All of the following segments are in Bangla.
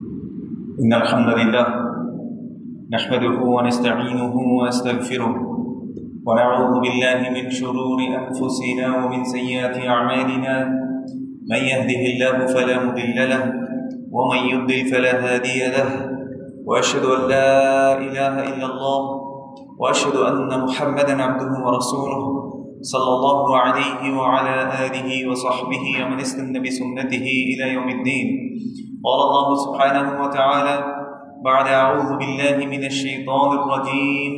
إن الحمد لله نحمده ونستعينه ونستغفره ونعوذ بالله من شرور أنفسنا ومن سيئات أعمالنا. من يهده الله فلا مضل له ومن يضلل فلا هادي له، وأشهد أن لا إله إلا الله وأشهد أن محمدا عبده ورسوله صلى الله عليه وعلى آله وصحبه ومن استنى بسنته إلى يوم الدين. قال الله سبحانه وتعالى بعد أعوذ بالله من الشيطان الرجيم: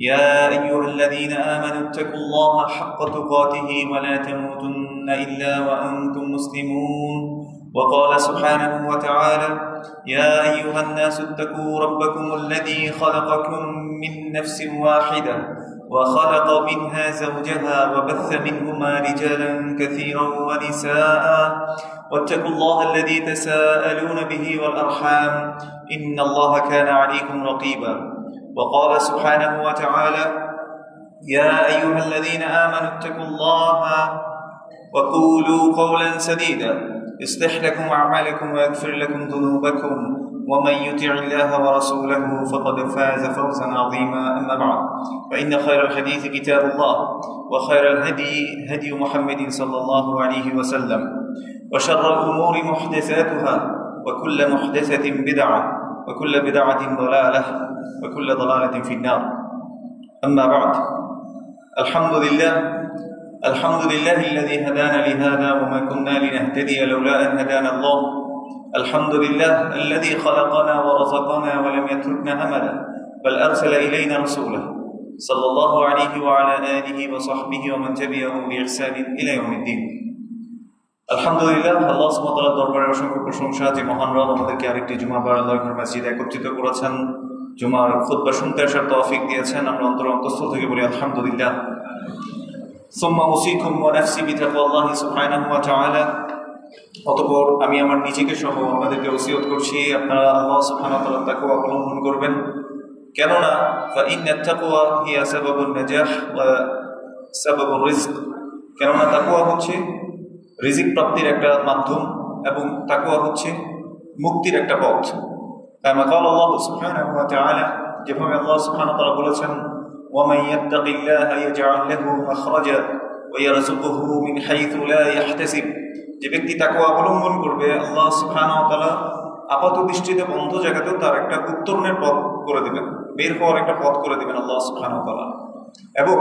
يا أيها الذين آمنوا اتقوا الله حق تقاته ولا تموتن إلا وأنتم مسلمون. وقال سبحانه وتعالى: يا أيها الناس اتقوا ربكم الذي خلقكم من نفس واحدة وخلق منها زوجها وبث منهما رجالا كثيرا ونساء واتقوا الله الذي تساءلون به والأرحام إن الله كان عليكم رقيبا. وقال سبحانه وتعالى: يا أيها الذين آمنوا اتقوا الله وقولوا قولا سديدا يصلح لكم أعمالكم ويغفر لكم ذنوبكم ومن يطع الله ورسوله فقد فاز فوزا عظيما. أما بعد، فإن خير الحديث كتاب الله وخير الهدي هدي محمد صلى الله عليه وسلم، وشر الأمور محدثاتها وكل محدثة بدعة وكل بدعة ضلالة وكل ضلالة في النار. أما بعد، الحمد لله الذي هدانا لهذا وما كنا لنهتدي لولا أن هدانا الله. الحمد لله الذي خلقنا ورزقنا ولم يتركنا هملا، بل أرسل إلينا رسوله صلى الله عليه وعلى آله وصحبه ومن تبعهم بإحسان إلى يوم الدين. আলহামদুলিল্লাহ, আল্লাহ সুবহানাহু ওয়া তাআলার দরবারে অসংখ্য প্রশংসা যে মহান রব আমাদেরকে আরেকটি জুমাবার আল্লাহর মসজিদে একত্রিত করেছেন, জুমার খুতবা শুনতে আসার তৌফিক দিয়েছেন। আমরা অন্তঃস্থল থেকে বলি আলহামদুলিল্লাহ। সুম্মা উসিকুম ওয়া নাফসি বিতাকওয়াল্লাহি সুবহানাহু ওয়া তাআলা। অতঃপর আমি আমার নিজেকে সহ আপনাদেরকে ওসিয়ত করছি, আপনারা আল্লাহ সুবহানাহু ওয়া তাআলার তাকওয়া অবলম্বন করবেন। কেননা ফাইন্নাত তাকওয়া হিয়া সাবাবুন নাজাহ ওয়া সাবাবুর রিজক। কেননা তাকওয়া হচ্ছে রিজিক প্রাপ্তির একটা মাধ্যম এবং তাকওয়া হচ্ছে মুক্তির একটা পথ। কামা ক্বালা আল্লাহু সুবহানাহু ওয়া তাআলা, যেভাবে আল্লাহ সুবহানাহু ওয়া তাআলা বলেছেন: ওয়া মান ইয়াত্তাকিল্লাহা ইয়াজআল লাহু মাখরাজা ওয়া ইয়ারযুকুহু মিন হাইথু লা ইয়াহতাসিব। যে ব্যক্তি তাকওয়া অবলম্বন করবে, আল্লাহ সুবহানাহু ওয়া তাআলা আপাত দৃষ্টিতে বন্ধ জায়গাতেও তার একটা উত্তরণের পথ করে দেবেন, বের হওয়ার একটা পথ করে দেবেন আল্লাহ সুবহানাহু ওয়া তাআলা, এবং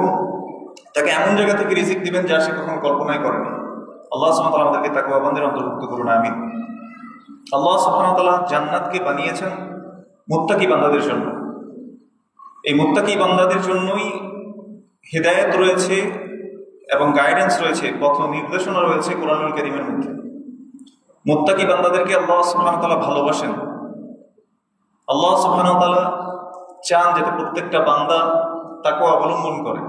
তাকে এমন জায়গা থেকে রিজিক দিবেন যা সে কখনো কল্পনাই করেনি। আল্লাহ সুবহানাহু ওয়া তাআলা আমাদেরকে তাকওয়াবানদের অন্তর্ভুক্ত করুন, আমিন। আল্লাহ সুবহানাহু ওয়া তাআলা জান্নাতকে বানিয়েছেন মুত্তাকি বান্দাদের জন্য। এই মুত্তাকি বান্দাদের জন্যই হিদায়াত রয়েছে এবং গাইডেন্স রয়েছে, পথ নির্দেশনা রয়েছে কোরআনুল কারীমের মধ্যে। মুত্তাকি বান্দাদেরকে আল্লাহ সুবহানাহু ওয়া তাআলা ভালোবাসেন। আল্লাহ সুবহানাহু ওয়া তাআলা চান যাতে প্রত্যেকটা বান্দা তাকওয়া অবলম্বন করে।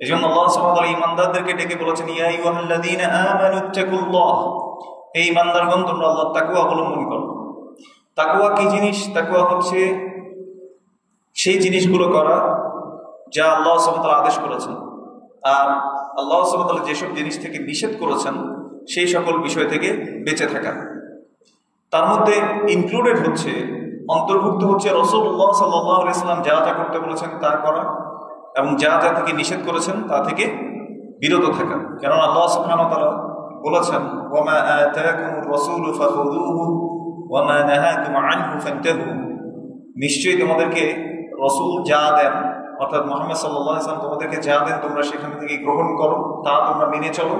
এই জন্য আল্লাহ সুবহানাহু ওয়া তাআলা ঈমানদারদেরকে ডেকে বলেছেন: ইয়া আইয়ুহাল্লাযীনা আমানু ইত্তাকুল্লাহ। হে ঈমানদারগণ, তোমরা আল্লাহর তাকওয়া অবলম্বন করো। তাকওয়া কি জিনিস? তাকওয়া হচ্ছে সেই জিনিসগুলো করা যা আল্লাহ সুবহানাহু ওয়া তাআলা আদেশ করেছেন, আর আল্লাহ সুবহানাহু ওয়া তাআলা যেসব জিনিস থেকে নিষেধ করেছেন সেই সকল বিষয় থেকে বেঁচে থাকা। তার মধ্যে ইনক্লুডেড হচ্ছে, অন্তর্ভুক্ত হচ্ছে রাসূলুল্লাহ সাল্লাল্লাহু আলাইহি ওয়াসাল্লাম যা যা করতে বলেছেন তা করা, এবং যা যা থেকে নিষেধ করেছেন তা থেকে বিরত থাকা। কারণ আল্লাহ সুবহানাহু ওয়া তাআলা বলেছেন: ওয়া মা আতাকুমুর রাসূলু ফাখুযুহু ওয়া মা নাহাকুম আনহু ফান্তাহু। নিশ্চয়ই তোমাদেরকে রাসূল যা দেন, অর্থাৎ মুহাম্মদ সাল্লাল্লাহু আলাইহি ওয়াসাল্লাম তোমাদেরকে যা দেন তোমরা সেখান থেকে গ্রহণ করো, তা তোমরা মেনে চলো,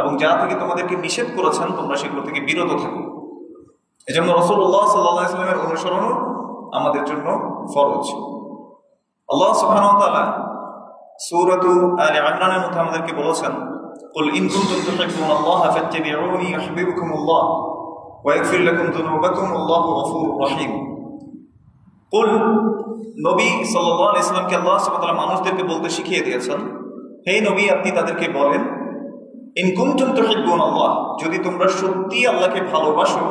এবং যা থেকে তোমাদেরকে নিষেধ করেছেন তোমরা সেগুলো থেকে বিরত থাকো। এজন্য রাসূলুল্লাহ সাল্লাল্লাহু আলাইহি ওয়াসাল্লামের অনুসরণ আমাদের জন্য ফরজ। আল্লাহ সুবহানাহু ওয়া তাআলা সূরাতু আলে ইমরানের মধ্যে আমাদেরকে বলেছেন: কুল ইন কুনতুম তুহিব্বুনাল্লাহা ফাত্তাবিউনি ইউহিব্বুকুমুল্লাহ ওয়া ইয়াগফির লাকুম যুনুবাকুম আল্লাহু গফুরুর রহিম। কুল, নবী সাল্লাল্লাহু আলাইহি ওয়াসাল্লামকে আল্লাহ সুবহানাহু ওয়া তাআলা মানুষদেরকে বলতে শিখিয়ে দিয়েছেন, হে নবী আপনি তাদেরকে বলেন, ইন কুনতুম তুহিব্বুনাল্লাহ, যদি তোমরা সত্যি আল্লাহকে ভালোবাসো,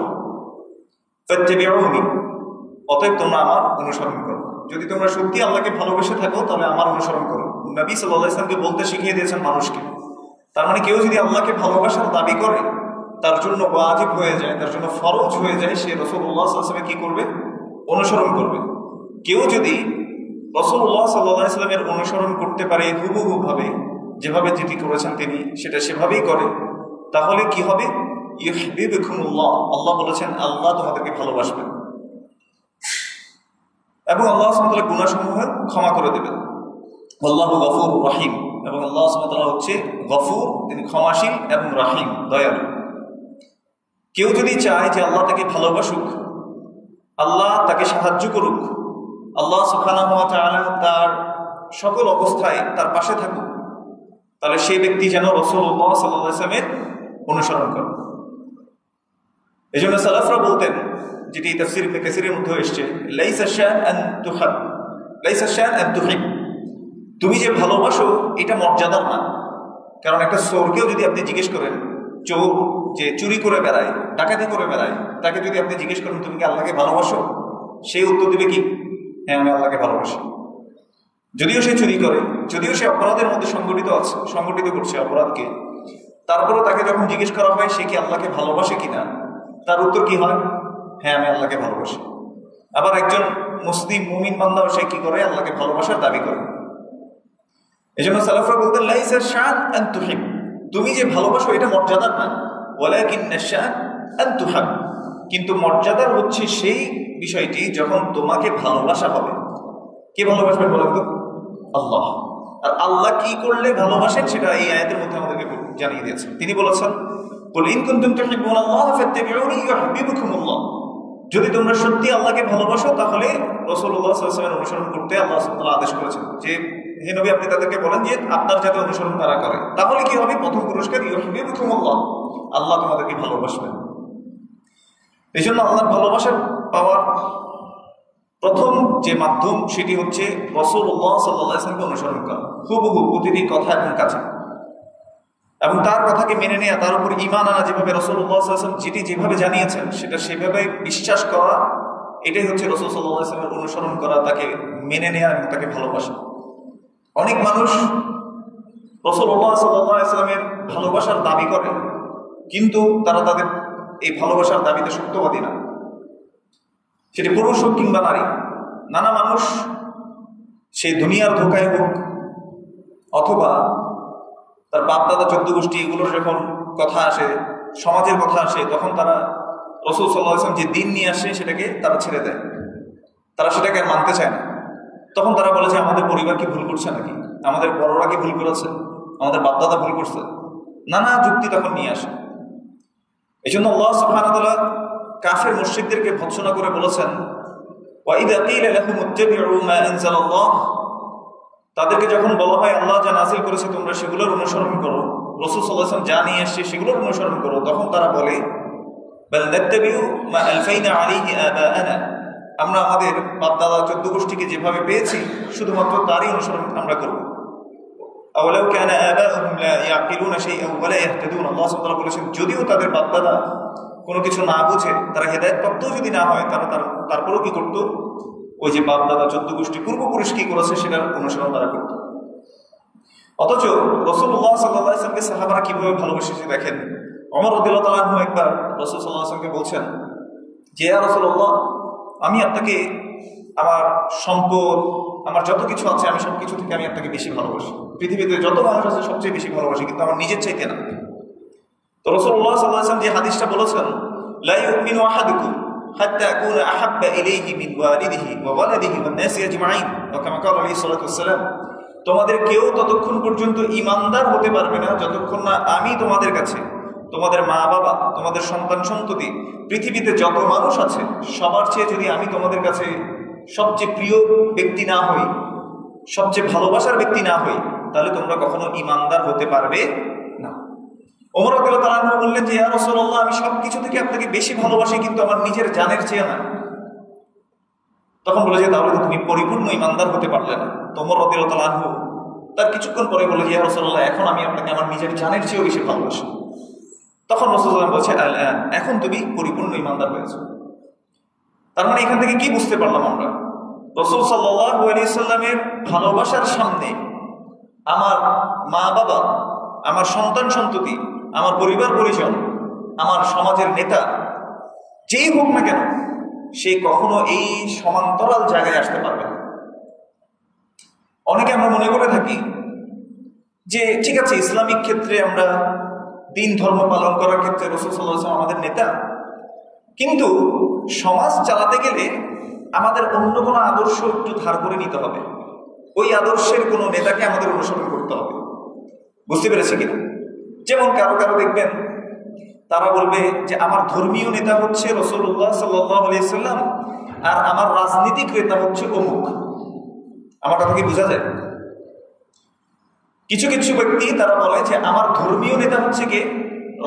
ফাত্তাবিউনি, অতএব তোমরা আমার অনুসরণ করো। যদি তোমরা সত্যি আল্লাহকে ভালোবেসে থাকো তাহলে আমার অনুসরণ করো। নবী সাল্লাল্লাহু আলাইহি ওয়াসাল্লামকে বলতে শিখিয়ে দিয়েছেন মানুষকে। তার মানে কেউ যদি আল্লাহকে ভালোবাসার দাবি করে তার জন্য ওয়াজিব হয়ে যায়, তার জন্য ফরজ হয়ে যায়, সে রাসূলুল্লাহ সাল্লাল্লাহু আলাইহি ওয়াসাল্লামের কি করবে? অনুসরণ করবে। কেউ যদি রাসূলুল্লাহ সাল্লাল্লাহু আলাইহি ওয়াসাল্লামের অনুসরণ করতে পারে হুবহু ভাবে, যেভাবে যেটি করেছেন তিনি সেটা সেভাবেই করে, তাহলে কি হবে? ইউহিব্বুকুমুল্লাহ, আল্লাহ বলেছেন আল্লাহ তোমাদেরকে ভালোবাসবেন এবং আল্লাহ সুবহানাহু ওয়া তাআলা গুনাহসমূহ ক্ষমা করে দেবেন। আল্লাহু গফুরুর রহিম, এবং আল্লাহ সুবহানাহু ওয়া তাআলা হচ্ছে গফুর, তিনি ক্ষমাশীল, এবং রহিম, দয়ালু। কেউ যদি চায় যে আল্লাহ তাকে ভালোবাসুক, আল্লাহ তাকে সাহায্য করুক, আল্লাহ সুবহানাহু ওয়া তাআলা তার সকল অবস্থায় তার পাশে থাকুক, তাহলে সেই ব্যক্তি যেন রাসূলুল্লাহ সাল্লাল্লাহু আলাইহি ওয়াসাল্লামের অনুসরণ করে। এই জন্য সালাফরা বলতেন, যেটি তাফসীর ইবনে কাসীরের মধ্যে এসেছে, লাইসা শান আন তুহাব, লাইসা শান আন তুহিব, তুমি যে ভালোবাসো এটা মর্যাদার না। কারণ একটা চোরকেও যদি আপনি জিজ্ঞেস করেন, চোর যে চুরি করে বেড়ায়, ডাকাতি করে বেড়ায়, তাকে যদি আপনি জিজ্ঞেস করেন তুমি কি আল্লাহকে ভালোবাসো, সেই উত্তর দিবে কি? হ্যাঁ, আমি আল্লাহকে ভালোবাসি। যদিও সে চুরি করে, যদিও সে অপরাধের মধ্যে সংগঠিত করছে অপরাধকে, তারপরে তাকে যখন জিজ্ঞেস করা হয় সে কি আল্লাহকে ভালোবাসে কিনা, তার উত্তর কি হয়? হ্যাঁ, আমি আল্লাহকে ভালোবাসি। আবার একজন মুসলিম মুমিন বান্দাও সে কি করে? আল্লাহকে ভালোবাসার দাবি করে। এই জন্য সালাফরা বলতেন লাইসা শান আন তুহিব, তুমি যে ভালোবাসো এটা মর্যাদার না, ওয়ালাকিন্না শান আন তুহাব, কিন্তু মর্যাদার হচ্ছে সেই বিষয়টি যখন তোমাকে ভালোবাসা হবে। কে ভালোবাসবেন বলেন তো? আল্লাহ। আর আল্লাহ কি করলে ভালোবাসেন সেটা এই আয়াতের মধ্যে আমাদেরকে জানিয়ে দিয়েছেন। তিনি বলেছেন, কুল ইন কুনতুম তুহিব্বুনাল্লাহ ফাত্তাবিউনি ইউহিব্বুকুমুল্লাহ, যদি তোমরা সত্যি আল্লাহকে ভালোবাসো তাহলে রাসূলুল্লাহ সাল্লাল্লাহু আলাইহি ওয়াসাল্লামের অনুসরণ করতে আল্লাহ সুবহানাহু ওয়া তাআলা আদেশ করেছেন যে হে নবী, আপনি তাদেরকে বলেন যে আপনার যাতে অনুসরণ তারা করে। তাহলে কি হবে? প্রথম পুরস্কার ইউহিব্বুকুমুল্লাহ, আল্লাহ তোমাদেরকে ভালোবাসবেন। এই জন্য আল্লাহর ভালোবাসা পাওয়ার প্রথম যে মাধ্যম সেটি হচ্ছে রাসূলুল্লাহ সাল্লাল্লাহু আলাইহি ওয়াসাল্লামকে অনুসরণ করা, হুবহু প্রতিটি কথা এবং কাজে, এবং তার কথাকে মেনে নেওয়া, তার উপর ঈমান আনা, যেভাবে রাসূলুল্লাহ সাল্লাল্লাহু আলাইহি ওয়াসাল্লাম যেটি যেভাবে জানিয়েছেন সেটা সেভাবে বিশ্বাস করা, এটাই হচ্ছে রাসূল সাল্লাল্লাহু আলাইহি ওয়াসাল্লামের অনুসরণ করা, তাকে মেনে নেওয়া এবং তাকে ভালোবাসা। অনেক মানুষ রাসূলুল্লাহ সাল্লাল্লাহু আলাইহি ওয়াসাল্লামের ভালোবাসার দাবি করে, কিন্তু তারা তাদের এই ভালোবাসার দাবিতে সত্যবাদী না, সেটি পুরুষ হোক কিংবা নারী। নানা মানুষ সেই দুনিয়ার ধোকায় হোক অথবা তার বাপ দাদা 14 গোষ্ঠী এগুলোর যখন কথা আসে, সমাজের কথা আসে, তখন তারা রাসূল সাল্লাল্লাহু আলাইহি ওয়াসাল্লাম যে দিন নিয়ে আসে সেটাকে তারা ছেড়ে দেয়, তারা সেটাকে আর মানতে চায় না। তখন তারা বলে যে আমাদের পরিবার কি ভুল করছে নাকি, আমাদের বড়রা কি ভুল করেছে, আমাদের বাপ দাদা ভুল করছে, নানা যুক্তি তখন নিয়ে আসে। এই জন্য আল্লাহ সুবহানাহু ওয়া তাআলা কাফের মুশরিকদেরকে ভৎসনা করে বলেছেন, ওয়াইদা কিলা লাহুম ইত্তাবিউ মা আনজালাল্লাহ, তাদেরকে যখন বলা হয় আল্লাহ যা নাযিল করেছে তোমরা সেগুলোর অনুসরণ করো, রাসূল সাল্লাল্লাহু আলাইহি ওয়াসাল্লাম যা নিয়ে এসেছে সেগুলোর অনুসরণ করো, তখন তারা বলে বাল নাত্তাবিউ মা আলফাইনা আলাইহি আবাআনা, আমরা আমাদের বাপ দাদা 14 গোষ্ঠীকে যেভাবে পেয়েছি শুধুমাত্র তারই অনুসরণ আমরা করব। আওয়ালাউ কানা আবাউহুম লা ইয়াকিলুনা শাইআন ওয়া লা ইয়াহতাদুন, আল্লাহ সুবহানাহু ওয়া তাআলা বলেছেন যদিও তাদের বাপ দাদা কোনো কিছু না বুঝে, তারা হেদায়েতপ্রাপ্ত যদি না হয়, তারপরেও কি করতো? ওই যে বাপ দাদা 14 গোষ্ঠী পূর্বপুরুষ কি করেছে সেটার অনুসরণ তারা করত। অথচ রাসূলুল্লাহ সাল্লাল্লাহু আলাইহি ওয়াসাল্লামকে সাহাবারা কিভাবে ভালোবেসেছে দেখেন। ওমর রাদিয়াল্লাহু তাআলা আনহু একবার রাসূল সাল্লাল্লাহু আলাইহি ওয়াসাল্লামকে বলছেন যে ইয়া রাসূলুল্লাহ, আমি আপনাকে আমার সম্পদ, আমার যত কিছু আছে, আমি সব কিছু থেকে আমি আপনাকে বেশি ভালোবাসি, পৃথিবীতে যত মানুষ আছে সবচেয়ে বেশি ভালোবাসি, কিন্তু আমার নিজের চাইতে না। তো রাসূলুল্লাহ সাল্লাল্লাহু আলাইহি ওয়াসাল্লাম যে হাদিসটা বলেছেন, লা ইউমিনু আহাদুকুম হাত্তা আকুনা আহাব্বা ইলাইহি মিন ওয়ালিদিহি ওয়া ওয়ালাদিহি ওয়ান নাসি আজমাইন, ওয়া কামা ক্বালা আলাইহিস সালাতু ওয়াসসালাম, তোমাদের কেউ ততক্ষণ পর্যন্ত ঈমানদার হতে পারবে না যতক্ষণ না আমি তোমাদের কাছে, তোমাদের মা বাবা, তোমাদের সন্তান সন্ততি, পৃথিবীতে যত মানুষ আছে সবার চেয়ে যদি আমি তোমাদের কাছে সবচেয়ে প্রিয় ব্যক্তি না হই, সবচেয়ে ভালোবাসার ব্যক্তি না হই, তাহলে তোমরা কখনো ঈমানদার হতে পারবে না। ওমর রাদিয়াল্লাহু তাআলা আনহু বললেন যে ইয়া রাসূলুল্লাহ, আমি সবকিছু থেকে আপনাকে বেশি ভালোবাসি, কিন্তু আমার নিজের জানের চেয়ে না। তখন বলে যে তাহলে তুমি পরিপূর্ণ ঈমানদার হতে পারলে না। তো ওমর রাদিয়াল্লাহু তাআলা আনহু তার কিছুক্ষণ পরে বলে যে ইয়া রাসূলুল্লাহ, এখন আমি আপনাকে আমার নিজের জানের চেয়েও বেশি ভালোবাসি। তখন রাসূল সাল্লাল্লাহু আলাইহি ওয়াসাল্লাম বলছে এখন তুমি পরিপূর্ণ ঈমানদার হয়েছো। তার মানে এখান থেকে কি বুঝতে পারলাম আমরা? রাসূল সাল্লাল্লাহু আলাইহি ওয়াসাল্লামের ভালোবাসার সামনে আমার মা বাবা, আমার সন্তান সন্ততি, আমার পরিবার পরিজন আমার সমাজের নেতা যেই হোক না কেন, সে কখনো এই সমান্তরাল জায়গায় আসতে পারবে না। অনেকে আমরা মনে করে থাকি যে ঠিক আছে, ইসলামিক ক্ষেত্রে আমরা দিন ধর্ম পালন করার ক্ষেত্রে রাসূল সাল্লাল্লাহু আলাইহি ওয়াসাল্লাম আমাদের নেতা, কিন্তু সমাজ চালাতে গেলে আমাদের অন্য কোনো আদর্শ একটু ধার করে নিতে হবে, ওই আদর্শের কোনো নেতাকে আমাদের অনুসরণ করতে হবে। বুঝতে পেরেছি কিনা? যেমন কারো কারো দেখবেন তারা বলবে যে আমার ধর্মীয় নেতা হচ্ছে রাসূলুল্লাহ সাল্লাল্লাহু আলাইহি ওয়াসাল্লাম, আর আমার রাজনৈতিক নেতা হচ্ছে অমুক। আমার কথা কি বোঝা যায়? কিছু কিছু ব্যক্তি তারা বলে যে আমার ধর্মীয় নেতা হচ্ছে কে?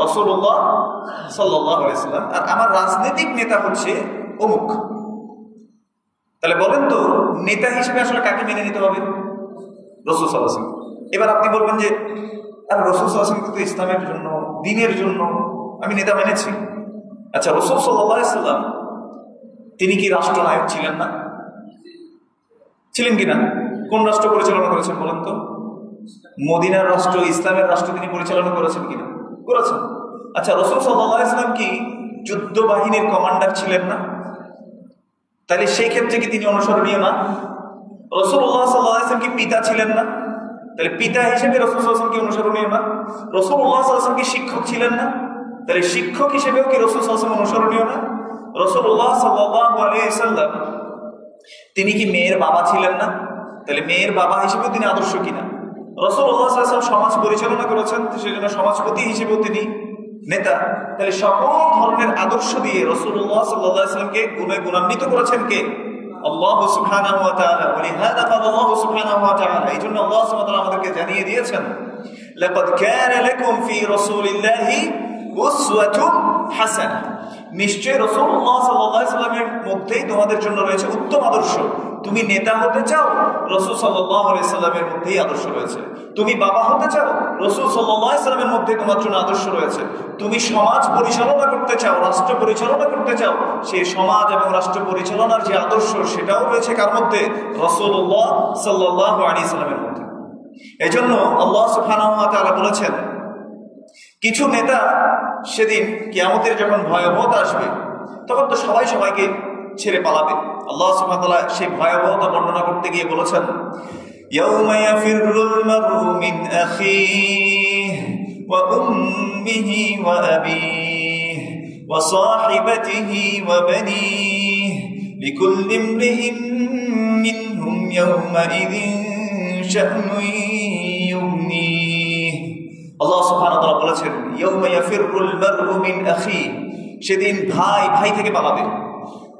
রাসূলুল্লাহ সাল্লাল্লাহু আলাইহি ওয়াসাল্লাম, আর আমার রাজনৈতিক নেতা হচ্ছে অমুক। তাহলে বলেন তো, নেতা হিসেবে আসলে কাকে মেনে নিতে হবে? রাসূল সাল্লাল্লাহু আলাইহি ওয়াসাল্লাম। এবার আপনি বলবেন যে আর রাসূল সাল্লাল্লাহু আলাইহি ওয়াসাল্লাম কিন্তু ইসলামের জন্য, দ্বীনের জন্য আমি নেতা মেনেছি। আচ্ছা, রাসূল সাল্লাল্লাহু আলাইহি ওয়াসাল্লাম তিনি কি রাষ্ট্রনায়ক ছিলেন না? ছিলেন কিনা? কোন রাষ্ট্র পরিচালনা করেছেন বলেন তো? মদিনার রাষ্ট্র, ইসলামের রাষ্ট্র তিনি পরিচালনা করেছেন কিনা? করেছেন। আচ্ছা, রাসূল সাল্লাল্লাহু আলাইহি ওয়াসাল্লাম কি যুদ্ধ বাহিনীর কমান্ডার ছিলেন না? তাহলে সেই ক্ষেত্রে কি তিনি অনুসরণীয় না? রাসূলুল্লাহ সাল্লাল্লাহু আলাইহি ওয়াসাল্লাম কি পিতা ছিলেন না? তাহলে পিতা হিসেবে রাসূল সাল্লাল্লাহু আলাইহি ওয়াসাল্লাম কি অনুসরণীয় না? রাসূলুল্লাহ সাল্লাল্লাহু আলাইহি ওয়াসাল্লাম কি শিক্ষক ছিলেন না? তাহলে শিক্ষক হিসেবেও কি রাসূল সাল্লাল্লাহু আলাইহি ওয়াসাল্লাম অনুসরণীয় না? রাসূলুল্লাহ সাল্লাল্লাহু আলাইহি ওয়াসাল্লাম তিনি কি মেয়ের বাবা ছিলেন না? তাহলে মেয়ের বাবা হিসেবেও তিনি আদর্শ কিনা? রাসূলুল্লাহ সাল্লাল্লাহু আলাইহি ওয়াসাল্লাম সমাজ পরিচালনা করেছেন, সেজন্য সমাজপতি হিসেবেও তিনি নেতা। তাহলে সকল ধরনের আদর্শ দিয়ে রাসূলুল্লাহ সাল্লাল্লাহু আলাইহি ওয়াসাল্লামকে গুণে গুণান্বিত করেছেন কে? আল্লাহ সুবহানাহু ওয়া তাআলা। ওয়ালিহাযা ক্বালা আল্লাহ সুবহানাহু ওয়া তাআলা, এইজন্য আল্লাহ সুবহানাহু ওয়া তাআলা আমাদেরকে জানিয়ে দিয়েছেন, লাকাদ কানা লাকুম ফি রাসূলিল্লাহি উসওয়াতুন হাসানাহ, নিশ্চয় রাসূলুল্লাহ সাল্লাল্লাহু আলাইহি ওয়াসাল্লামের মধ্যেই তোমাদের জন্য রয়েছে উত্তম আদর্শ। তুমি নেতা হতে চাও, রাসূল সাল্লাল্লাহু আলাইহি ওয়াসাল্লামের মধ্যেই আদর্শ রয়েছে। তুমি বাবা হতে চাও, রাসূল সাল্লাল্লাহু আলাইহি ওয়াসাল্লামের মধ্যেই তোমার জন্য আদর্শ রয়েছে। তুমি সমাজ পরিচালনা করতে চাও, রাষ্ট্র পরিচালনা করতে চাও, সেই সমাজ এবং রাষ্ট্র পরিচালনার যে আদর্শ সেটাও রয়েছে কার মধ্যে? রাসূলুল্লাহ সাল্লাল্লাহু আলাইহি ওয়াসাল্লামের মধ্যে। এজন্য আল্লাহ সুবহানাহু ওয়া তাআলা বলেছেন, কিছু নেতা সেদিন কিয়ামতের যখন ভয়াবহতা আসবে তখন তো সবাই সবাইকে ছেড়ে পালাবে। আল্লাহ সুবহানাহু ওয়া তাআলা সেই ভয়াবহতা বর্ণনা করতে গিয়ে বলেছেন, ইয়াউমা ইয়াফিরুল মারউ মিন আখিহি ওয়া উম্মিহি ওয়া আবিহি ওয়া সাহিবাতিহি ওয়া বানিহি লিকুল্লি ইমরিইন মিনহুম ইয়াউমাইযিন শা'নুন ইউগনিহি। আল্লাহ সুবহানাহু ওয়া তাআলা বলেছেন, ইয়াউমা ইয়াফিরুল মারউ মিন আখিহি, সেদিন ভাই ভাই থেকে পালাবে,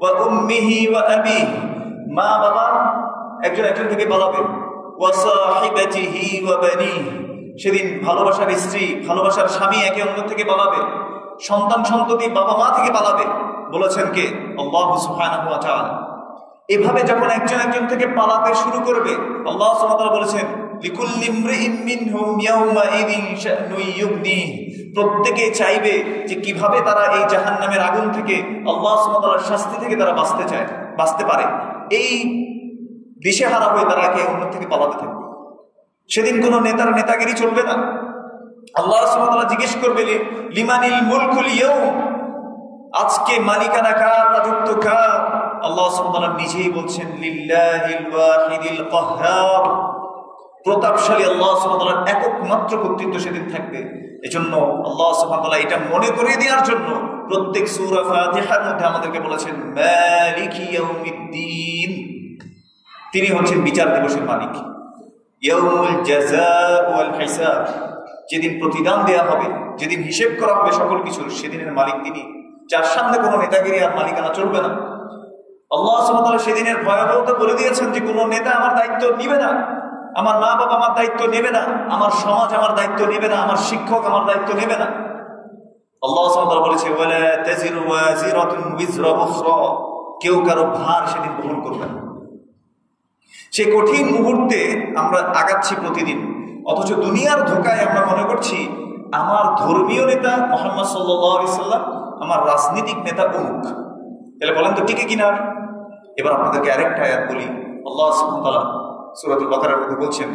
ওয়া উম্মিহি ওয়া আবিহি, মা বাবা একজন একজন থেকে পালাবে, ওয়া সাহিবাতিহি ওয়া বানিহি, সেদিন ভালোবাসার স্ত্রী ভালোবাসার স্বামী একে অন্য থেকে পালাবে, সন্তান সন্ততি বাবা মা থেকে পালাবে। বলেছেন কে? আল্লাহ সুবহানাহু ওয়া তাআলা। এভাবে যখন একজন একজন থেকে পালাতে শুরু করবে, আল্লাহ সুবহানাহু ওয়া তাআলা বলেছেন, লিকুল্লি ইমরিইন মিনহুম ইয়াউমাইযিন শা'নুন ইউগনিহি, প্রত্যেকে চাইবে যে কিভাবে তারা এই জাহান্নামের আগুন থেকে, আল্লাহ সুবহানাহু ওয়া তাআলার শাস্তি থেকে তারা বাঁচতে পারে। এই দিশেহারা হয়ে তারা একে অন্য থেকে পালাতে থাকবে। সেদিন কোনো নেতার নেতাগিরি চলবে না। আল্লাহ সুবহানাহু ওয়া তাআলা জিজ্ঞেস করবে, লিমানিল মুলকুল ইয়াউম, আজকে মালিকানা কার, রাজত্ব কার? আল্লাহ সুবহানাহু ওয়া তাআলা নিজেই বলছেন, লিল্লাহিল ওয়াহিদিল কাহ্হার, প্রতাপশালী আল্লাহ সুবহানাহু ওয়া তাআলার একমাত্র কর্তৃত্ব সেদিন থাকবে। এজন্য আল্লাহ সুবহানাহু ওয়া তাআলা এটা মনে করিয়ে দেওয়ার জন্য প্রত্যেক সূরা ফাতিহার মধ্যে আমাদেরকে বলেছেন, মালিকি ইয়াউমিদ্দিন, তিনি হচ্ছেন বিচার দিবসের মালিক। ইয়াউমুল জাযাء ওয়াল হিসাব, যেদিন প্রতিদান দেয়া হবে, যেদিন হিসেব করা হবে সকল কিছুর, সেদিনের মালিক তিনি, যার সামনে কোনো নেতাগিরি আর মালিকানা চলবে না। আল্লাহ সুবহানাহু ওয়া তাআলা সেদিনের ভয়াবহতা বলে দিয়েছেন যে কোনো নেতা আমার দায়িত্ব নিবে না, আমার মা বাবা আমার দায়িত্ব নেবে না, আমার সমাজ আমার দায়িত্ব নেবে না, আমার শিক্ষক আমার দায়িত্ব নেবে না। আল্লাহ সুবহানাহু ওয়া তাআলা বলেছে, ওয়ালা তাজিরু ওয়াজিরাতুন উযরা উখরা, কেউ কারো ভার সেদিন বহন করবে না। সে কঠিন মুহূর্তে আমরা আগাচ্ছি প্রতিদিন, অথচ দুনিয়ার ধোকায় আমরা মনে করছি আমার ধর্মীয় নেতা মুহাম্মদ সাল্লাল্লাহু আলাইহি সাল্লাম, আমার রাজনৈতিক নেতা অমুক। তাহলে বলেন তো টিকে কিনা? এবার আপনাদেরকে আরেকটা আয়াত বলি। আল্লাহ সুবহানাহু ওয়া তাআলা সূরাতুল বাকারার মধ্যে বলছেন,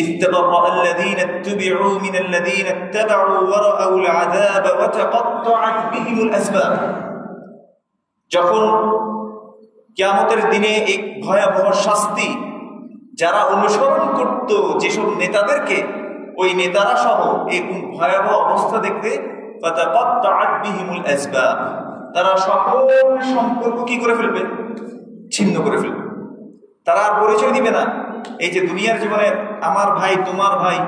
ইত্তাবারা আল্লাযীনা ইত্তাবিউ মিনাল্লাযীনা ইত্তাবাউ ওয়া রাআউল আযাব ওয়া তাকাত্তাআত বিহিমুল আসবাব। যখন কিয়ামতের দিনে এক ভয়াবহ শাস্তি যারা অনুসরণ করত যেসব নেতাদেরকে, ওই নেতারা সহ এই ভয়াবহ অবস্থা দেখতে ফাতাকাত্তাআত বিহিমুল আসবাব, তারা সকল সম্পর্ক কি করে ফেলবে? ছিন্ন করে ফেলবে। তারা আর পরিচয় দিবে না। এই যে দুনিয়ার জীবনে আমার ভাই তোমার ভাই,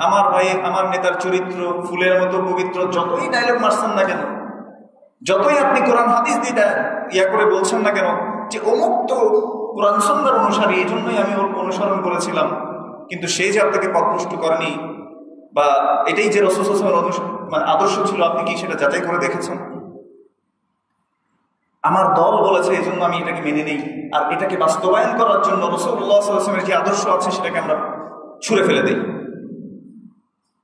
আমার ভাই আমার নেতার চরিত্র ফুলের মতো পবিত্র, যতই ডায়লগ মারছেন না কেন, যতই আপনি কোরআন হাদিস দিয়ে ইয়া করে বলছেন না কেন যে অমুক তো কোরআন সুন্নাহর অনুসারী, এই জন্যই আমি ওর অনুসরণ করেছিলাম, কিন্তু সে যে আপনাকে পথভ্রষ্ট করেনি বা এটাই যে রাসূল সাল্লাল্লাহু আলাইহি ওয়াসাল্লামের মানে আদর্শ ছিল, আপনি কি সেটা যাচাই করে দেখেছেন? আমার দল বলেছে এই জন্য আমি এটাকে মেনে নেই, আর এটাকে বাস্তবায়ন করার জন্য রাসূলুল্লাহ সাল্লাল্লাহু আলাইহি ওয়াসাল্লামের যে আদর্শ আছে সেটাকে আমরা ছুঁড়ে ফেলে দিই।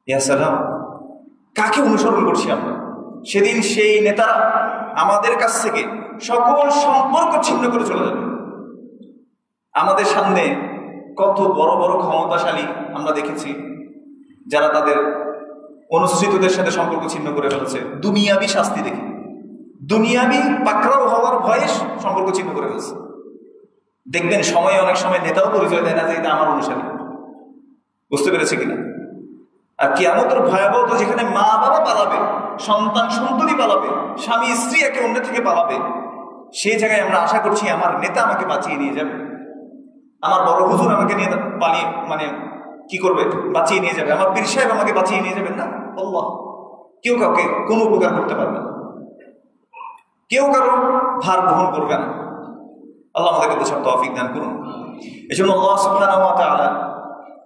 ইয়া সালাম, কাকে অনুসরণ করছি আমরা? সেদিন সেই নেতারা আমাদের কাছ থেকে সকল সম্পর্ক ছিন্ন করে চলে যাবে। আমাদের সামনে কত বড় বড় ক্ষমতাশালী আমরা দেখেছি যারা তাদের অনুসৃতদের সাথে সম্পর্ক ছিন্ন করে ফেলেছে দুনিয়াবি শাস্তি দেখে, দুনিয়াবি পাকড়াও হওয়ার ভয়ে সম্পর্ক ছিন্ন করে ফেলছে। দেখবেন সময় অনেক সময় নেতাও পরিচয় দেয় না যে এটা আমার অনুসারী। বুঝতে পেরেছে কিনা? আর কিয়ামতের ভয়াবহতা যেখানে মা বাবা পালাবে, সন্তান সন্ততি পালাবে, স্বামী স্ত্রী একে অন্য থেকে পালাবে, সেই জায়গায় আমরা আশা করছি আমার নেতা আমাকে বাঁচিয়ে নিয়ে যাবে, আমার বড় হুজুর আমাকে নিয়ে পালিয়ে মানে কি করবে? বাঁচিয়ে নিয়ে যাবে, আমার পীর সাহেব আমাকে বাঁচিয়ে নিয়ে যাবেন না। আল্লাহ, কেউ কাউকে কোনো উপকার করতে পারবে না, কেউ কারো ভার গ্রহণ করবে না। আল্লাহ আমাদেরকে বোঝার তৌফিক দান করুন। এই জন্য আল্লাহ সুবহানাহু ওয়া তাআলা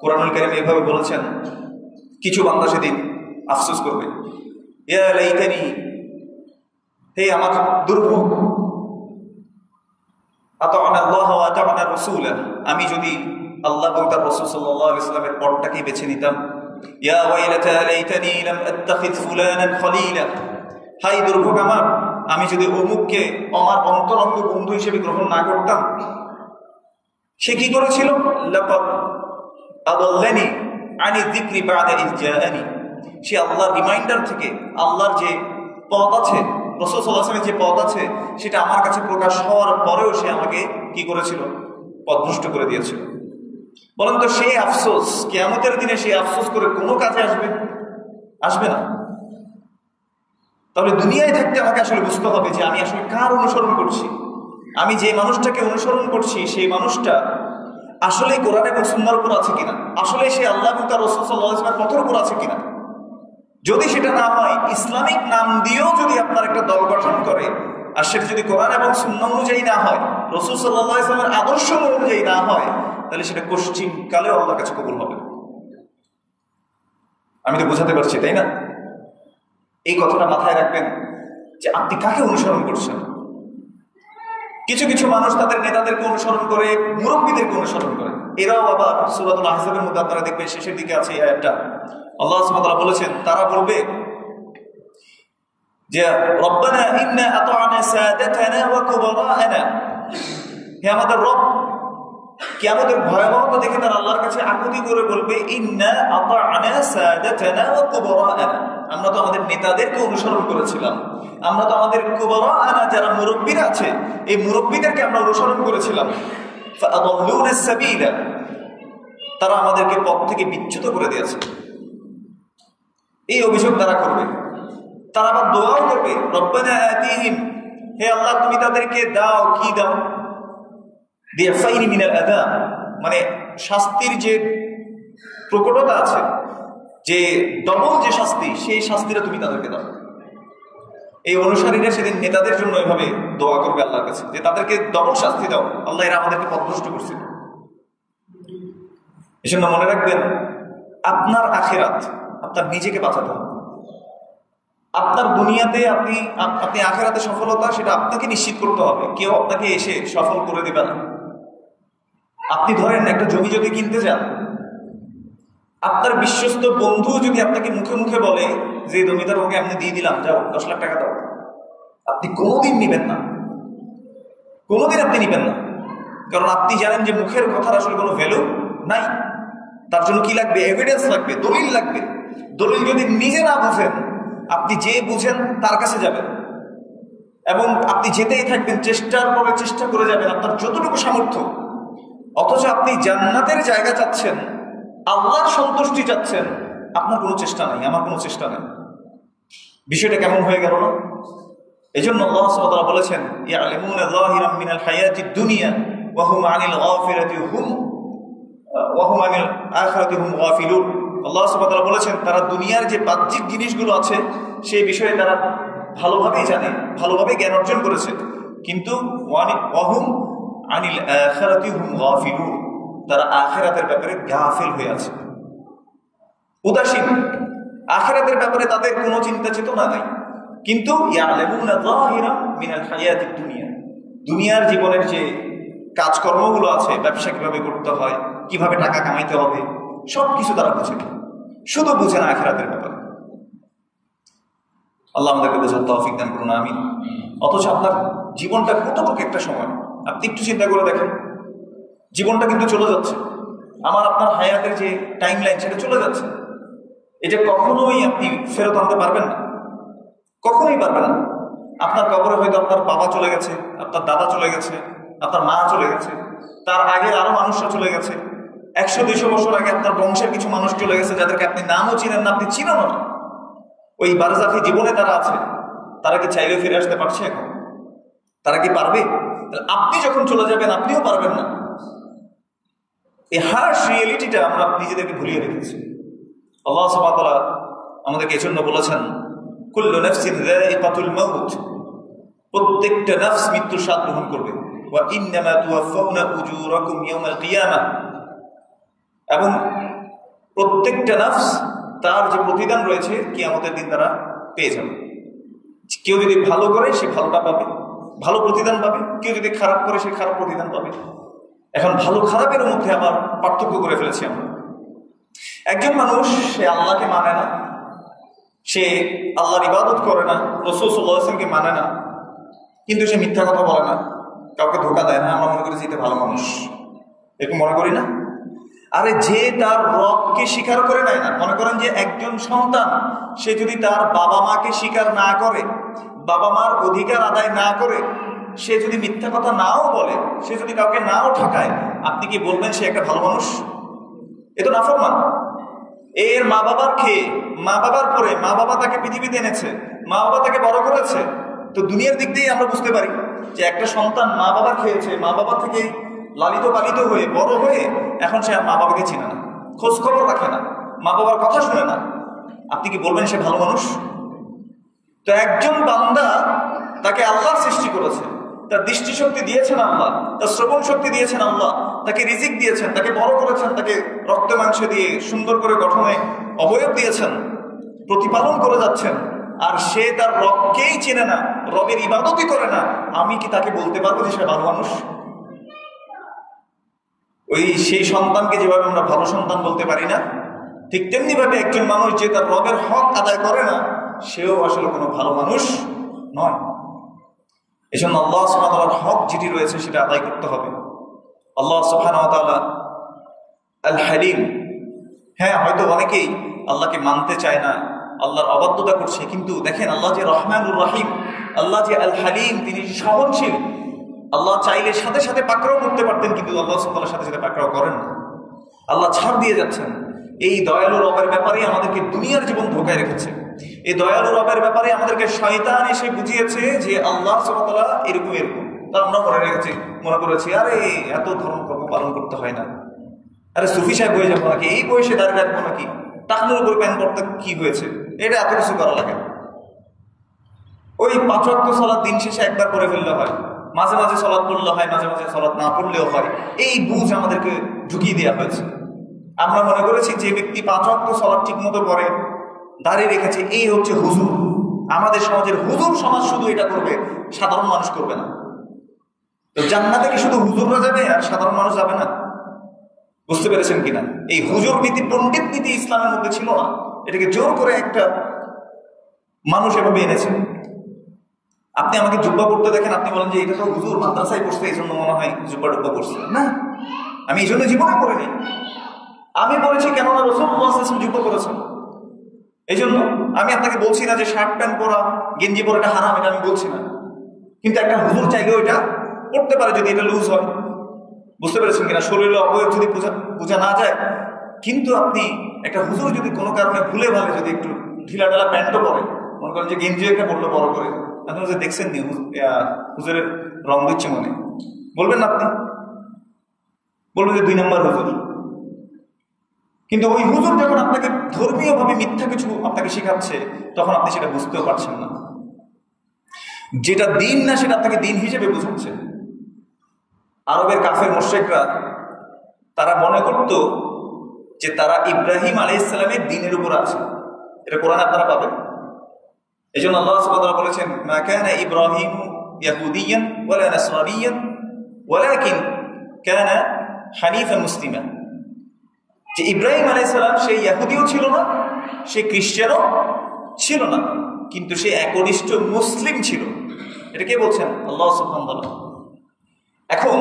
কোরআনুল কারীমে এভাবে বলেছেন, কিছু বান্দা সেদিন আফসোস করবে, ইয়া লাইতানি, হে আমার দুর্ভোগ, আতা'না আল্লাহ ওয়া আতা'না রাসূলা, আমি যদি আল্লাহ এবং তার রাসূল সাল্লাল্লাহু আলাইহি ওয়াসাল্লামের পথটাকেই বেছে নিতাম। ইয়া ওয়াইলাতা লাইতানি লাম আত্তাখিয ফুলানান খলীলা, হাই দুর্ভোগ আমার, আমি যদি অমুককে আমার অন্তরঙ্গ বন্ধু হিসেবে গ্রহণ না করতাম। সে কি করেছিল? লাকাদ আদাল্লানি আনি যিকরি বা'দা ইয জাআনি, সে আল্লাহর রিমাইন্ডার থেকে, আল্লাহর যে পথ আছে, রাসূল সাল্লাল্লাহু আলাইহি ওয়াসাল্লামের যে পথ আছে, সেটা আমার কাছে প্রকাশ হওয়ার পরেও সে আমাকে কি করেছিল? পথভ্রষ্ট করে দিয়েছিল। বলেন তো সেই আফসোস কিয়ামতের দিনে সেই আফসোস করে কোনো কাজে আসবে? আসবে না। তাহলে দুনিয়ায় থাকতে আমাকে আসলে বুঝতে হবে যে আমি আসলে কার অনুসরণ করছি। আমি যে মানুষটাকে অনুসরণ করছি সেই মানুষটা আসলে কোরআন এবং সুন্নাহর উপর আছে কিনা, আসলে সে আল্লাহ এবং তার রাসূল সাল্লাল্লাহু আলাইহি ওয়াসাল্লামের পথের উপর আছে কিনা। যদি সেটা না হয়, ইসলামিক নাম দিয়েও যদি আপনার একটা দল গঠন করে, আর সেটা যদি কোরআন এবং সুন্নাহ অনুযায়ী না হয়, রাসূল সাল্লাল্লাহু আলাইহি ওয়াসাল্লামের আদর্শ অনুযায়ী না হয়, তাহলে সেটা কোশ্চিন কালেও আল্লাহর কাছে কবুল হবে। আমি তো বোঝাতে পারছি, তাই না? এই কথাটা মাথায় রাখবেন যে আপনি কাকে অনুসরণ করছেন। কিছু কিছু মানুষ তাদের নেতাদেরকে অনুসরণ করে, মুরব্বীদেরকে অনুসরণ করে। এরাও আবার সূরাতুল আহজাবের মধ্যে আপনারা দেখবেন শেষের দিকে আছে এই আয়াতটা, আল্লাহ সুবহানাহু ওয়া তাআলা বলেছেন, তারা বলবে যে রব্বানা ইন্না আতা'না সাদাতানা ওয়া কুবারা'না, হে আমাদের রব। কিয়ামতের ভয়াবহতা দেখে তারা আল্লাহর কাছে আকুতি করে বলবে, ইন্না আতা'না সাদাতানা ওয়া কুবারা'না, আমরা তো আমাদের নেতাদেরকে অনুসরণ করেছিলাম, আমরা তো আমাদের কুবারা'না যারা মুরব্বিরা আছে এই মুরব্বিদেরকে আমরা অনুসরণ করেছিলাম। ফাআদাল্লুনা সাবিলা, তারা আমাদেরকে পথ থেকে বিচ্যুত করে দিয়েছে। এই অভিযোগ তারা করবে। তারা আবার দোয়াও করবে, রব্বানা আতিহিম, হে আল্লাহ তুমি তাদেরকে দাও, কি দাও? দিফাইনি মিনাল আযাব, মানে শাস্তির যে প্রকটতা আছে, যে ডবল যে শাস্তি, সেই শাস্তিটা তুমি তাদেরকে দাও। এই অনুসারীরা সেদিন নেতাদের জন্য এভাবে দোয়া করবে আল্লাহর কাছে যে তাদেরকে ডবল শাস্তি দাও, আল্লাহ এরা আমাদেরকে পথভ্রষ্ট করছিল। এজন্য মনে রাখবেন, আপনার আখিরাত আপনার নিজেকে বাঁচাতে হবে। আপনার দুনিয়াতে আপনি আখিরাতে সফলতা, সেটা আপনাকে নিশ্চিত করতে হবে, কেউ আপনাকে এসে সফল করে দেবে না। আপনি ধরেন একটা জমি যদি কিনতে যান, আপনার বিশ্বস্ত বন্ধু যদি আপনাকে মুখে মুখে বলে যে জমিদার ওকে আপনি দিয়ে দিলাম, যাও 10 লাখ টাকা দাও, আপনি কোনোদিন নিবেন না, কোনোদিন আপনি নিবেন না। কারণ আপনি জানেন যে মুখের কথার আসলে কোনো ভ্যালু নাই। তার জন্য কি লাগবে? এভিডেন্স লাগবে, দলিল লাগবে। দলিল যদি নিজে না বুঝেন, আপনি যে বুঝেন তার কাছে যাবেন এবং আপনি যেতেই থাকবেন, চেষ্টার পরে চেষ্টা করে যাবেন আপনার যতটুকু সামর্থ্য। অথচ আপনি জান্নাতের জায়গা চাচ্ছেন, আল্লাহর সন্তুষ্টি চাচ্ছেন, আপনার কোনো চেষ্টা নাই, আমার কোনো চেষ্টা নাই। বিষয়টা কেমন হয়ে গেল না? এই জন্য আল্লাহ সুবহানাহু ওয়া তাআলা বলেছেন, ইয়ালামুনা যাহিরাম মিনাল হায়াতিদ দুনিয়া ওয়া হুম আনিল গাফিরাতি আনিল আখিরাতি হুম গাফিলুন। আল্লাহ সুবহানাহু ওয়া তাআলা বলেছেন, তারা দুনিয়ার যে বাহ্যিক জিনিসগুলো আছে সেই বিষয়ে তারা ভালোভাবেই জানে, ভালোভাবে জ্ঞান অর্জন করেছে, কিন্তু ওয়া হুম আনিল আখিরাতি হুম গাফিলুন, তারা আখিরাতের ব্যাপারে গাফিল হয়ে আছে, উদাসীন। আখিরাতের ব্যাপারে তাদের কোনো চিন্তা চেতনা নাই। কিন্তু ইয়ালামুনা যাহিরাম মিনাল হায়াতিদ দুনিয়া, দুনিয়ার জীবনের যে কাজকর্মগুলো আছে, ব্যবসা কিভাবে করতে হয়, কিভাবে টাকা কামাইতে হবে, সবকিছু তারা বুঝে, শুধু বুঝে না আখিরাতের ব্যাপারে। আল্লাহ আমাদেরকে বোঝার তৌফিক দান করুন, আমিন। অথচ আপনার জীবনটা কতটুকু একটা সময়, আপনি একটু চিন্তা করে দেখেন, জীবনটা কিন্তু চলে যাচ্ছে। আমার আপনার হায়াতের যে টাইম লাইন সেটা চলে যাচ্ছে। এটা কখনোই আপনি ফেরত আনতে পারবেন না, কখনোই পারবেন না। আপনার কবরে হয়তো আপনার বাবা চলে গেছে, আপনার দাদা চলে গেছে, আপনার মা চলে গেছে, তার আগের আরো মানুষরা চলে গেছে, 100-200 বছর আগে আপনার বংশের কিছু মানুষ চলে গেছে যাদেরকে আপনি নামও চিনেন না, আপনি চিনেন না। ওই বারজাখি জীবনে তারা আছে, তারা কি চাইলেও ফিরে আসতে পারছে এখন? তারা কি পারবে? আপনি যখন চলে যাবেন আপনিও পারবেন না। এই হার্শ রিয়েলিটিটা আমরা নিজেদেরকে ভুলিয়ে রেখেছি। আল্লাহ সুবহানাহু ওয়া তাআলা আমাদেরকে এজন্য বলেছেন, কুল্লু নাফসিন যায়িকাতুল মাউত, প্রত্যেকটা নফস মৃত্যুর স্বাদ গ্রহণ করবে। ওয়া ইন্নামা তুওয়াফাউনা উজুরাকুম ইয়াওমাল কিয়ামাহ, এবং প্রত্যেকটা নফস তার যে প্রতিদান রয়েছে কিয়ামতের দিন তারা পেয়ে যাবে। কেউ যদি ভালো করে সে ভালোটা পাবে, ভালো প্রতিদান পাবে, কেউ যদি খারাপ করে সে খারাপ প্রতিদান পাবে। এখন ভালো খারাপের মধ্যে আবার পার্থক্য করে ফেলেছি আমরা। একজন মানুষ সে আল্লাহকে মানে না, সে আল্লাহর ইবাদত করে না, রাসূল সাল্লাল্লাহু আলাইহি ওয়াসাল্লামকে মানে না, কিন্তু সে মিথ্যা কথা বলে না, কাউকে ধোঁকা দেয় না। আমরা মনে করি যে এটা ভালো মানুষ, এরকম মনে করি না? আরে যে তার রবকে স্বীকার করে নেয় না, মনে করেন যে একজন সন্তান সে যদি তার বাবা মাকে স্বীকার না করে, বাবা মার অধিকার আদায় না করে, সে যদি মিথ্যা কথা নাও বলে, সে যদি কাউকে নাও ঠকায়, আপনি কি বলবেন সে একটা ভালো মানুষ? এ তো নাফরমান। এর মা বাবার খেয়ে, মা বাবার পরে, মা বাবা তাকে পৃথিবীতে এনেছে, মা বাবা তাকে বড় করেছে। তো দুনিয়ার দিক দিয়েই আমরা বুঝতে পারি যে একটা সন্তান মা বাবা খেয়েছে, মা বাবা থেকে লালিত পালিত হয়ে বড় হয়ে এখন সে আর মা বাবাকে চিনে না, খোঁজ খবর রাখে না, মা বাবার কথা শুনে না। আপনি কি বলবেন সে ভালো মানুষ? তো একজন বান্দা, তাকে আল্লাহ সৃষ্টি করেছে, তার দৃষ্টিশক্তি দিয়েছেন আল্লাহ, তার শ্রবণ শক্তি দিয়েছেন আল্লাহ, তাকে রিজিক দিয়েছেন, তাকে বড় করেছেন, তাকে রক্ত মাংস দিয়ে সুন্দর করে গঠনে অবয়ব দিয়েছেন, প্রতিপালন করে যাচ্ছেন, আর সে তার রবকেই চেনে না, রবের ইবাদতই করে না। আমি কি তাকে বলতে পারবো যে সে ভালো মানুষ? ওই সেই সন্তানকে যেভাবে আমরা ভালো সন্তান বলতে পারি না, ঠিক তেমনি ভাবে একজন মানুষ যে তার রবের হক আদায় করে না, সেও আসলে কোনো ভালো মানুষ নয়। এই জন্য আল্লাহ সুবহানাহু ওয়া তাআলার হক যেটি রয়েছে সেটা আদায় করতে হবে। আল্লাহ সুবহানাহু ওয়া তাআলা আল হালিম। হ্যাঁ, হয়তো অনেকেই আল্লাহকে মানতে চায় না, আল্লাহর অবাধ্যতা করছে, কিন্তু দেখেন আল্লাহ যে রহমানুর রহিম, আল্লাহ যে আল হালিম, তিনি সহনশীল। আল্লাহ চাইলে সাথে সাথে পাকড়াও করতে পারতেন, কিন্তু আল্লাহ সুবহানাহু ওয়া তাআলা সাথে সাথে পাকড়াও করেন না। আল্লাহ ছাড় দিয়ে যাচ্ছেন। এই দয়ালু রবের ব্যাপারে আমাদেরকে দুনিয়ার জীবন ধোকায় রেখেছে। এই দয়ালু রবের ব্যাপারে আমাদেরকে শয়তান এসে বুঝিয়েছে যে আল্লাহ সুবহানাহু ওয়া তাআলা এরকম এরকম। তা আমরা মনে করেছি আরে এত ধর্ম কর্ম পালন করতে হয় না, আরে সুফি সাহেব হয়ে যাবো নাকি, এই বয়সে দাঁড়িয়ে রাখবো নাকি, টাকনুর উপর প্যান করতে কি হয়েছে, এটা এত কিছু করা লাগে। ওই 5 ওয়াক্ত সালাত দিন শেষে একবার করে ফেললে হয়, মাঝে মাঝে সালাত পড়লে হয়, মাঝে মাঝে সালাত না পড়লেও হয়। এই বুঝ আমাদেরকে ঢুকিয়ে দেওয়া হয়েছে। আমরা মনে করেছি যে ব্যক্তি 5 ওয়াক্ত সালাত ঠিক মতো পড়ে, দাঁড়িয়ে রেখেছে, এই হচ্ছে হুজুর। আমাদের সমাজের হুজুর সমাজ শুধু এটা করবে, সাধারণ মানুষ করবে না। তো জান্নাতে কি শুধু হুজুররা যাবে আর সাধারণ মানুষ যাবে না? বুঝতে পেরেছেন কিনা? এই হুজুর নীতি, পণ্ডিত নীতি ইসলামের মধ্যে ছিল না, এটাকে জোর করে একটা মানুষ এভাবে এনেছে। আপনি আমাকে জুব্বা পড়তে দেখেন, আপনি বলেন যে এটা তো হুজুর মাদ্রাসায় পড়ছে, এই জন্য মনে হয় জুব্বা টুব্বা পড়ছে না। আমি এই জন্য জীবনে পড়িনি। আমি বলেছি কেননা রাসূলুল্লাহ সাল্লাল্লাহু আলাইহি ওয়াসাল্লাম যুদ্ধ করেছেন, এই জন্য আমি আপনাকে বলছি না যে শার্ট প্যান্ট পরা গেঞ্জি পরা এটা হারাম, এটা আমি বলছি না। কিন্তু একটা হুজুর চাইলেও এটা করতে পারে যদি এটা লুজ হয়। বুঝতে পেরেছেন কিনা? শরীরে অবয়ব যদি বোঝা না যায়, কিন্তু আপনি একটা হুজুর যদি কোনো কারণে ভুলে ভালে যদি একটু ঢিলা ঢালা প্যান্টও পরে, মনে করেন যে গেঞ্জি একটা পড়লো বড় করে, আপনি যে দেখছেন নি হুজুরের রং দিচ্ছে মনে, বলবেন না আপনি? বলবেন যে 2 নম্বর হুজুর। কিন্তু ওই হুজুর যখন আপনাকে ধর্মীয়ভাবে মিথ্যা কিছু আপনাকে শেখাচ্ছে, তখন আপনি সেটা বুঝতেও পারছেন না। যেটা দিন না সেটা আপনাকে দিন হিসেবে বুঝাচ্ছে। আরবের কাফের মুশরিকরা তারা মনে করত যে তারা ইব্রাহিম আলাইহিস সালামের দ্বীনের উপর আছে। এটা কোরআনে আপনারা পাবেন। এই জন্য আল্লাহ সুবহানাহু ওয়া তাআলা বলেছেন, মা কানা ইব্রাহিম ইয়াহুদিয়ান ওয়ালা নাসরানিয়ান ওয়ালাকিন কানা হানিফান মুসলিমান। যে ইব্রাহিম আলাইহিস সালাম সে ইহুদিও ছিল না, সে খ্রিস্টানও ছিল না, কিন্তু সে একনিষ্ঠ মুসলিম ছিল। এটা কে বলছেন? আল্লাহ সুবহানাহু ওয়া তাআলা। এখন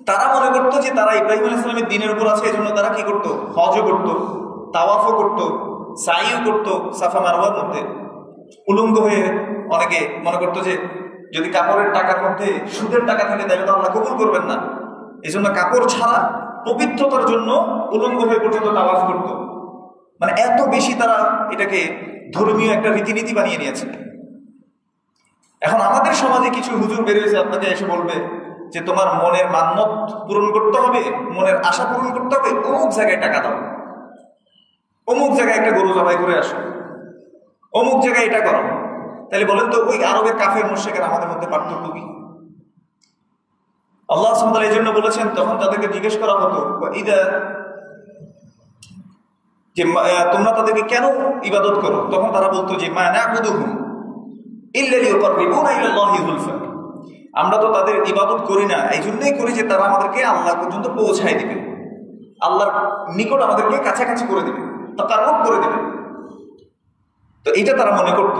তারা মনে করতো যে তারা ইব্রাহিম আলাইহিস সালামের দ্বীনের উপর আছে, এই জন্য তারা কি করতো? হজও করতো, তাওয়াফও করতো, সাইও করতো সাফা মারওয়ার মধ্যে। উলঙ্গ হয়ে অনেকে মনে করতো যে যদি কাপড়ের টাকার মধ্যে সুদের টাকা থাকে তাহলে তো আল্লাহ কবুল করবেন না, এই জন্য কাপড় ছাড়া পবিত্রতার জন্য উলঙ্গ হয়ে পর্যন্ত তাওয়াফ করতো। মানে এত বেশি তারা এটাকে ধর্মীয় একটা রীতিনীতি বানিয়ে নিয়েছে। এখন আমাদের সমাজে কিছু হুজুর বেরিয়েছে, আপনাকে এসে বলবে যে তোমার মনের মান্যত পূরণ করতে হবে, মনের আশা পূরণ করতে হবে, অমুক জায়গায় টাকা দাও, অমুক জায়গায় একটা গরু জবাই করে আসো, অমুক জায়গায় এটা করো। তাহলে বলেন তো ওই আরবের কাফের মুশরিকের আমাদের মধ্যে পার্থক্য কি? আল্লাহ সুবহানাহু ওয়া তাআলা এই জন্য বলেছেন, তখন তাদেরকে জিজ্ঞেস করা হতো যে তোমরা তাদেরকে কেন ইবাদত করো? তখন তারা বলতো যে মা না'বুদুহুম ইল্লা লিয়ুকাররিবুনা ইলাল্লাহি যুলফা। আমরা তো তাদের ইবাদত করি না, এই জন্যই করি যে তারা আমাদেরকে আল্লাহ পর্যন্ত পৌঁছায় দিবে, আল্লাহর নিকট আমাদেরকে কাছাকাছি করে দিবে, তাকাররুব করে দিবে। তো এটা তারা মনে করত।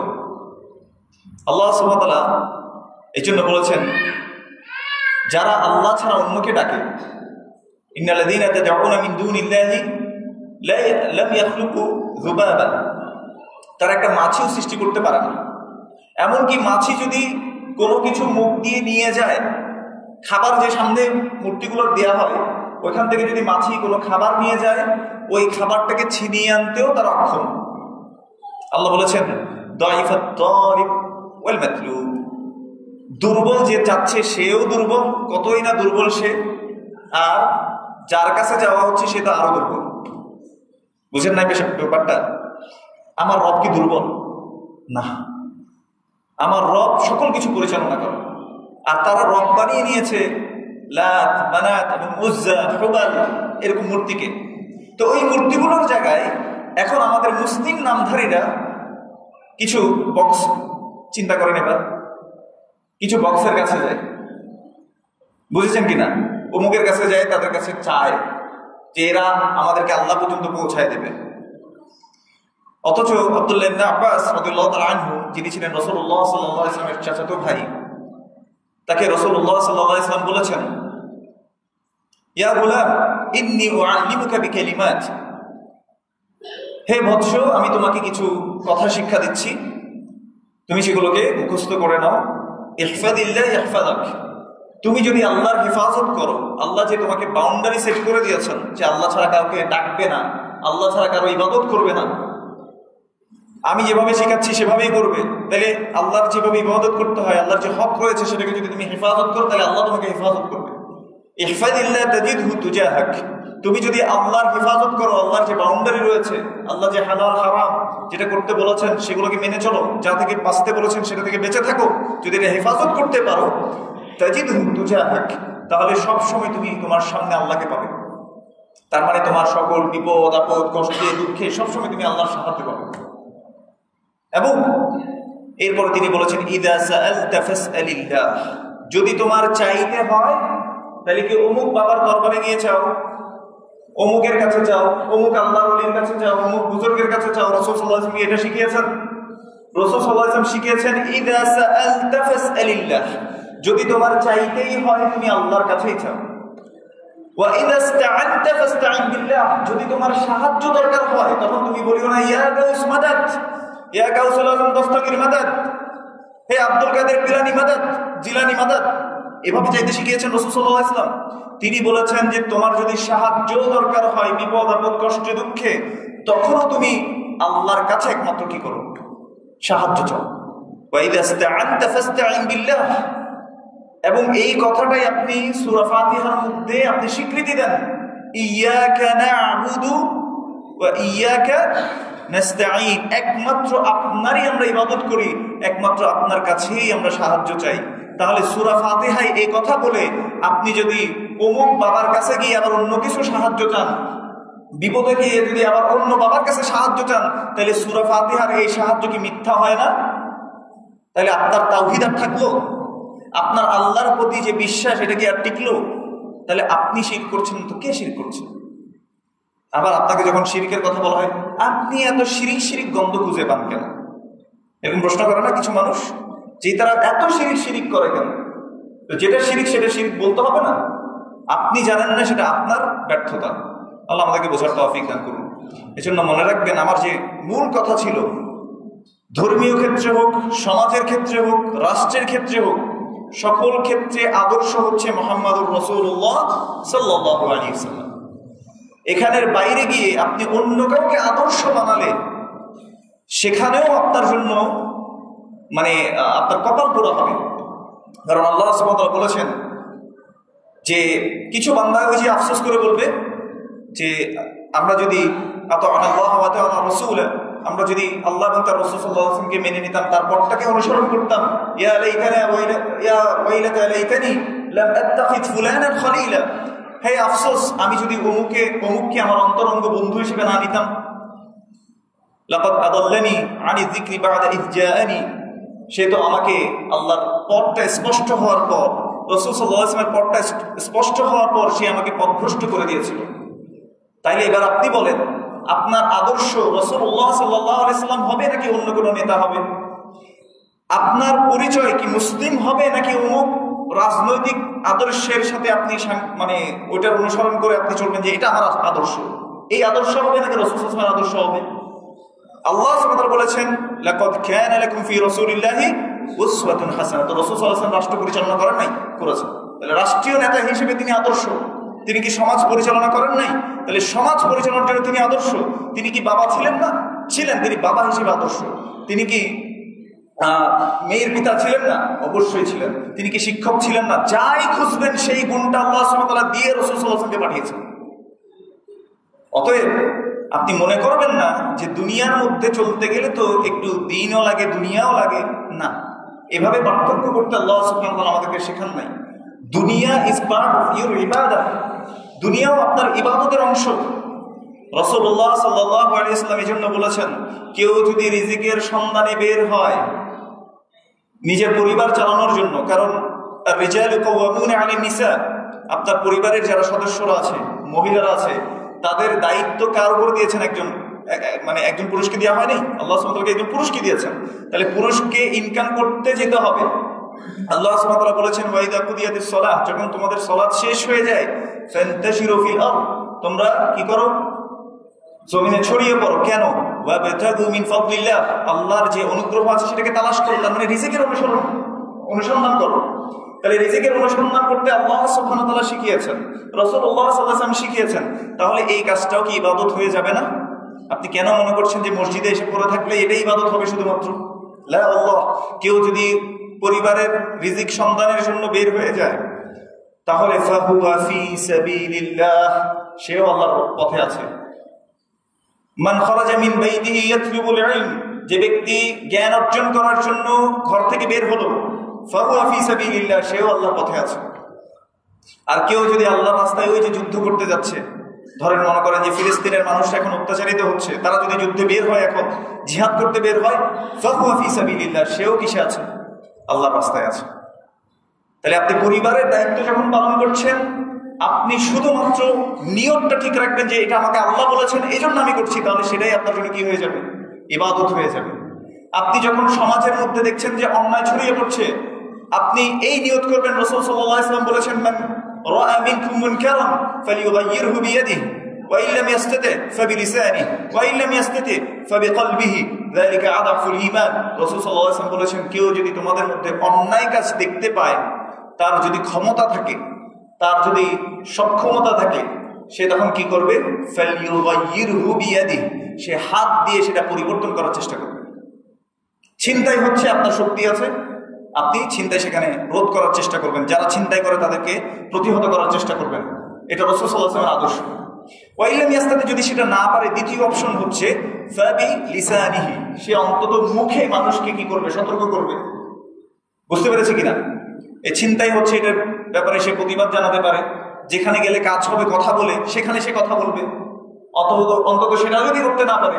আল্লাহ সুবহানাহু ওয়া তাআলা এই জন্য বলেছেন, যারা আল্লাহ ছাড়া অন্যকে ডাকে, ইন্নাল্লাযীনা তাদউনা মিন দুনিল্লাহি লাম ইয়াখলুকু যুবাবান, তারা একটা মাছিও সৃষ্টি করতে পারে না। এমনকি মাছি যদি কোনো কিছু মুখ দিয়ে নিয়ে যায়, খাবার যে সামনে মূর্তিগুলোর দেওয়া হয় ওইখান থেকে যদি মাছি কোনো খাবার নিয়ে যায়, ওই খাবারটাকে ছিনিয়ে আনতেও তারা অক্ষম। আল্লাহ বলেছেন, দাইফাত দারিব ওয়াল মাতলুব, দুর্বল যে চাচ্ছে সেও দুর্বল, কতই না দুর্বল সে, আর যার কাছে যাওয়া হচ্ছে সে তো আরো দুর্বল। বুঝেন নাই ব্যাপারটা? আমার রব কি দুর্বল? না, আমার রব সকল কিছু পরিচালনা করে। আর তারা রব বানিয়ে নিয়েছে লাত, মানাত এবং উজ্জা, হুবাল এরকম মূর্তিকে। তো ওই মূর্তিগুলোর জায়গায় এখন আমাদের মুসলিম নামধারীরা কিছু বক্স, চিন্তা করেন এবার, কিছু বক্সের কাছে যায়, বুঝেছেন কিনা? অমুকের কাছে যায়, তাদের কাছে চায় যে এরা আমাদেরকে আল্লাহ পর্যন্ত পৌঁছায় দেবে। অথচ আব্দুল্লাহ ইবনে আব্বাস রাদিয়াল্লাহু তাআলা আনহু, যিনি ছিলেন রাসূলুল্লাহ সাল্লাল্লাহু আলাইহি ওয়াসাল্লামের চাচাতো ভাই, তাকে রাসূলুল্লাহ সাল্লাল্লাহু আলাইহি ওয়াসাল্লাম বলেছেন, ইয়া গুলাম ইন্নী উআল্লিমুকা বিকালিমাত, হে বৎস, আমি তোমাকে কিছু কথা শিক্ষা দিচ্ছি, তুমি সেগুলোকে মুখস্থ করে নাও। ইহফাদিল্লাহ ইহফাদাক, তুমি যদি আল্লাহর হেফাজত করো, আল্লাহ যে তোমাকে বাউন্ডারি সেট করে দিয়েছেন যে আল্লাহ ছাড়া কাউকে ডাকবে না, আল্লাহ ছাড়া কারো ইবাদত করবে না, আমি যেভাবে শেখাচ্ছি সেভাবেই করবে, তাহলে আল্লাহর যেভাবে ইবাদত করতে হয়, আল্লাহর যে হক রয়েছে সেটাকে যদি তুমি হেফাজত করো, তাহলে আল্লাহ তোমাকে হেফাজত করবে। ইহফাদিল্লাহ তাজিদহু তুজাহাক, তুমি যদি আল্লাহর হেফাজত করো, আল্লাহর যে বাউন্ডারি রয়েছে, আল্লাহ যে হালাল হারাম যেটা করতে বলেছেন সেগুলোকে মেনে চলো, যা থেকে বাঁচতে বলেছেন সেটা থেকে বেঁচে থাকো, যদি এটা হেফাজত করতে পারো, তাজিদহু তুজাহাক, তাহলে সব সময় তুমি তোমার সামনে আল্লাহকে পাবে। তার মানে তোমার সকল বিপদ আপদ, কষ্টে, দুঃখে সবসময় তুমি আল্লাহর সাহায্য পাবে। এবং এরপরে তিনি বলেছেন, ইদা সাআলতা ফাসআলিল্লাহ, যদি তোমার চাইতে হয় তাহলে কি অমুক বাবার দরবারে গিয়ে চাও, অমুকের কাছে যাও, অমুক আল্লাহর ওলির কাছে যাও, অমুক বুজুর্গের কাছে যাও। রাসূল সাল্লাল্লাহু আলাইহি ওয়াসাল্লাম এটা শিখিয়েছেন। রাসূল সাল্লাল্লাহু আলাইহি ওয়াসাল্লাম শিখিয়েছেন, ইদা সাআলতা ফাসআলিল্লাহ, যদি তোমার চাইতেই হয় তুমি আল্লাহর কাছেই চাও। وَإِذَا اسْتَعَنْتَ فَاسْتَعِنْ بِاللَّهِ, যদি তোমার সাহায্য দরকার হয় তখন তুমি বলিও না ইয়া গাউস মাদাদ, ইয়া গাউসুল আযম দস্তগীর মাদাদ, হে আব্দুল কাদের পিলানী মাদাদ, জিলানী মাদাদ। এভাবে চাইতে শিখিয়েছেন রাসূল সাল্লাল্লাহু আলাইহি ওয়াসাল্লাম। তিনি বলেছেন যে তোমার যদি সাহায্য দরকার হয় বিপদ আপদ কষ্টে দুঃখে, তখনও তুমি আল্লাহর কাছে একমাত্র কি করো? সাহায্য চাও। ওয়াইদা ইসতাআনতা ফাসতাইন বিল্লাহ, এবং এই কথাটাই আপনি সূরা ফাতিহার মধ্যে আপনি স্বীকৃতি দেন, ইয়াকা না'বুদু ওয়া ইয়াকা নাস্তাঈন, একমাত্র আপনারই আমরা ইবাদত করি, একমাত্র আপনার কাছেই আমরা সাহায্য চাই। তাহলে সূরা ফাতিহায় এই কথা বলে আপনি যদি অমুক বাবার কাছে গিয়ে আবার অন্য কিছু সাহায্য চান, বিপদে গিয়ে যদি আবার অন্য বাবার কাছে সাহায্য চান, তাহলে সূরা ফাতিহার এই সাহায্য কি মিথ্যা হয় না? তাহলে আপনার তাওহীদ আর থাকলো? আপনার আল্লাহর প্রতি যে বিশ্বাস এটা কি আর টিকলো? তাহলে আপনি শিরক করছেন, তো কে শিরক করছে? আবার আপনাকে যখন শিরকের কথা বলা হয়, আপনি এত শিরিক শিরিক গন্ধ খুঁজে পান কেন? এরকম প্রশ্ন করে না কিছু মানুষ, যে তারা এত শিরিক শিরিক করে কেন? তো যেটা শিরিক সেটা শিরিক বলতে হবে না? আপনি জানেন না, সেটা আপনার ব্যর্থতা। আল্লাহ আমাদেরকে বোঝার তৌফিক দান করুন। এজন্য মনে রাখবেন, আমার যে মূল কথা ছিল, ধর্মীয় ক্ষেত্রে হোক, সমাজের ক্ষেত্রে হোক, রাষ্ট্রের ক্ষেত্রে হোক, সকল ক্ষেত্রে আদর্শ হচ্ছে মুহাম্মাদুর রাসূলুল্লাহ সাল্লাল্লাহু আলাইহি ওয়াসাল্লাম। এখানের বাইরে গিয়ে আপনি অন্য কাউকে আদর্শ বানালে সেখানেও আপনার জন্য আপনার কপাল পোড়া হবে। কারণ আল্লাহ সুবহানাহু ওয়া তাআলা বলেছেন যে কিছু বান্দা ওই যে আফসোস করে বলবে যে আমরা যদি আমরা যদি আল্লাহ এবং তার রাসূল সাল্লাল্লাহু আলাইহি ওয়াসাল্লামকে মেনে নিতাম, তার পথটাকে অনুসরণ করতাম, ইয়া ওয়াইলাতা লাইতানি লাম আত্তাখিদ ফুলানান খলিলা, হে আফসোস আমি যদি অমুককে আমার অন্তরঙ্গ বন্ধু হিসেবে না নিতাম। লাকাদ আদাল্লানি আনি যিকরি বা'দা ইয জাআনি, সে তো আমাকে আল্লাহর পথটা স্পষ্ট হওয়ার পর, রাসূল সাল্লাল্লাহু আলাইহি ওয়াসাল্লামের পথটা স্পষ্ট হওয়ার পর সে আমাকে পথভ্রষ্ট করে দিয়েছিল। তাইলে এবার আপনি বলেন, আপনার আদর্শ রাসূলুল্লাহ সাল্লাল্লাহু আলাইহি ওয়াসাল্লাম হবে নাকি অন্য কোনো নেতা হবে? আপনার পরিচয় কি মুসলিম হবে নাকি অমুক রাজনৈতিক আদর্শের সাথে আপনি ওইটার অনুসরণ করে আপনি চলবেন যে এটা আমার আদর্শ? এই আদর্শ হবে নাকি রাসূল সাল্লাল্লাহু আলাইহি ওয়াসাল্লামের আদর্শ হবে? আল্লাহ সুবহানাহু ওয়া তাআলা বলেছেন, লাকাদ কানা লাকুম ফি রাসূলিল্লাহি উসওয়াতুন হাসানাহ। তো রাসূল সাল্লাল্লাহু আলাইহি ওয়াসাল্লাম রাষ্ট্র পরিচালনা করেন নাই? করেছেন। তাহলে রাষ্ট্রীয় নেতা হিসেবে তিনি আদর্শ। তিনি কি সমাজ পরিচালনা করেন নাই? তাহলে সমাজ পরিচালনার জন্য তিনি আদর্শ। তিনি কি বাবা ছিলেন না? ছিলেন, তিনি বাবা হিসেবে আদর্শ। তিনি কি মেয়ের পিতা ছিলেন না? অবশ্যই ছিলেন। তিনি কি শিক্ষক ছিলেন না? যাই খুঁজবেন সেই গুণটা আল্লাহ সুবহানাহু ওয়া তাআলা দিয়ে রাসূল সাল্লাল্লাহু আলাইহি ওয়াসাল্লামকে পাঠিয়েছেন। অতএব আপনি মনে করবেন না যে দুনিয়ার মধ্যে চলতে গেলে তো একটু দিনও লাগে দুনিয়াও লাগে, না। এভাবে পার্থক্য করতে আল্লাহ সুবহানাহু ওয়া তাআলা আমাদেরকে শেখান নাই। দুনিয়া ইজ পার্ট অফ ইউর ইবাদা, দুনিয়াও আপনার ইবাদতের অংশ। রাসূলুল্লাহ সাল্লাল্লাহু আলাইহি ওয়াসাল্লাম এজন্য বলেছেন, কেউ যদি রিজিকের সন্ধানে বের হয় নিজের পরিবার চালানোর জন্য, কারণ আর-রিজালু কাওয়ামুনা আলান নিসা, আপনার পরিবারের যারা সদস্যরা আছে, মহিলারা আছে, তাদের দায়িত্ব কার উপর দিয়েছেন? একজন পুরুষকে দেওয়া হয়নি? আল্লাহ সুবহানাহু ওয়া তাআলা একজন পুরুষকে দিয়েছেন। তাহলে পুরুষকে ইনকাম করতে যেতে হবে। আল্লাহ সুবহানাহু ওয়া তাআলা বলেছেন, ওয়াইদা কুদিয়াতিস সালাহ, যখন তোমাদের সালাত শেষ হয়ে যায়, ফান্তাশিরু ফিল আরদ, তোমরা কি করো? জমিনে ছড়িয়ে পড়ো। কেন? ওয়াবতাগু মিন ফাদলিল্লাহ, আল্লাহর যে অনুগ্রহ আছে সেটাকে তালাশ করো, তার মানে রিজিকের অনুসন্ধান করো। তাহলে রিজিকের অনুসন্ধান করতে আল্লাহ সুবহানাহু ওয়া তাআলা শিখিয়েছেন, রাসূলুল্লাহ সাল্লাল্লাহু আলাইহি ওয়াসাল্লাম শিখিয়েছেন। তাহলে এই কাজটাও কি ইবাদত হয়ে যাবে না? আপনি কেন মনে করছেন যে মসজিদে এসে পড়ে থাকলে এটাই ইবাদত হবে শুধুমাত্র? লা আল্লাহ, কেউ যদি পরিবারের রিজিক সন্ধানের জন্য বের হয়ে যায়, তাহলে ফাহুয়া ফি সাবিলিল্লাহ, সেও আল্লাহর পথে আছে। মান খারাজা মিন বাইতিহি ইয়াতলুবুল ইলম, যে ব্যক্তি জ্ঞান অর্জন করার জন্য ঘর থেকে বের হলো, ফাহুয়া ফি সাবিলিল্লাহ, সেও আল্লাহর পথে আছে। আর কেউ যদি আল্লাহর রাস্তায় ওই যে যুদ্ধ করতে যাচ্ছে, ধরেন মনে করেন যে ফিলিস্তিনের মানুষরা এখন অত্যাচারিত হচ্ছে, তারা যদি যুদ্ধে বের হয়, এখন জিহাদ করতে বের হয়, ফাহুয়া ফি সাবিলিল্লাহ, সেও কিসে আছে? আল্লাহর রাস্তায় আছে। তাহলে আপনি পরিবারের দায়িত্ব যখন পালন করছেন, আপনি শুধুমাত্র নিয়তটা ঠিক রাখবেন যে এটা আমাকে আল্লাহ বলেছেন এই জন্য আমি করছি, তাহলে সেটাই আপনার জন্য কি হয়ে যাবে? ইবাদত হয়ে যাবে। আপনি যখন সমাজের মধ্যে দেখছেন যে অন্যায় ছড়িয়ে পড়ছে, আপনি এই নিয়ত করবেন, রাসূল সাল্লাল্লাহু আলাইহি ওয়াসাল্লাম বলেছেন, মান রাআ মিনকুম মুনকারান ফালিয়ুগাইয়িরহু বিয়াদিহি ওয়া ইন লাম ইস্তাতি ফাবিলিসানিহি ওয়া ইন লাম ইস্তাতি ফাবিকলবিহি যালিকা আদাফুল ঈমান। রাসূল সাল্লাল্লাহু আলাইহি ওয়াসাল্লাম বলেছেন, কেউ যদি তোমাদের মধ্যে অন্যায় কাজ দেখতে পায়, তার যদি ক্ষমতা থাকে, তার যদি সক্ষমতা থাকে, সে তখন কি করবে? ফালিয়ুগাইয়িরহু বিয়াদিহি, সে হাত দিয়ে সেটা পরিবর্তন করার চেষ্টা করবে। ছিনতাই হচ্ছে, আপনার শক্তি আছে, আপনি ছিনতাই সেখানে রোধ করার চেষ্টা করবেন, যারা ছিনতাই করে তাদেরকে প্রতিহত করার চেষ্টা করবেন। এটা রাসূল সাল্লাল্লাহু আলাইহি ওয়াসাল্লামের আদর্শ। ওয়া ইল্লাম ইয়াস্তাতি, যদি সেটা না পারে, দ্বিতীয় অপশন হচ্ছে ফাবি লিসানিহি, সে অন্তত মুখে মানুষকে কি করবে? সতর্ক করবে। বুঝতে পেরেছে কিনা? এই ছিনতাই হচ্ছে, এটার ব্যাপারে সে প্রতিবাদ জানাতে পারে। যেখানে গেলে কাজ হবে কথা বলে, সেখানে সে কথা বলবে। অন্তত সেটা যদি করতে না পারে,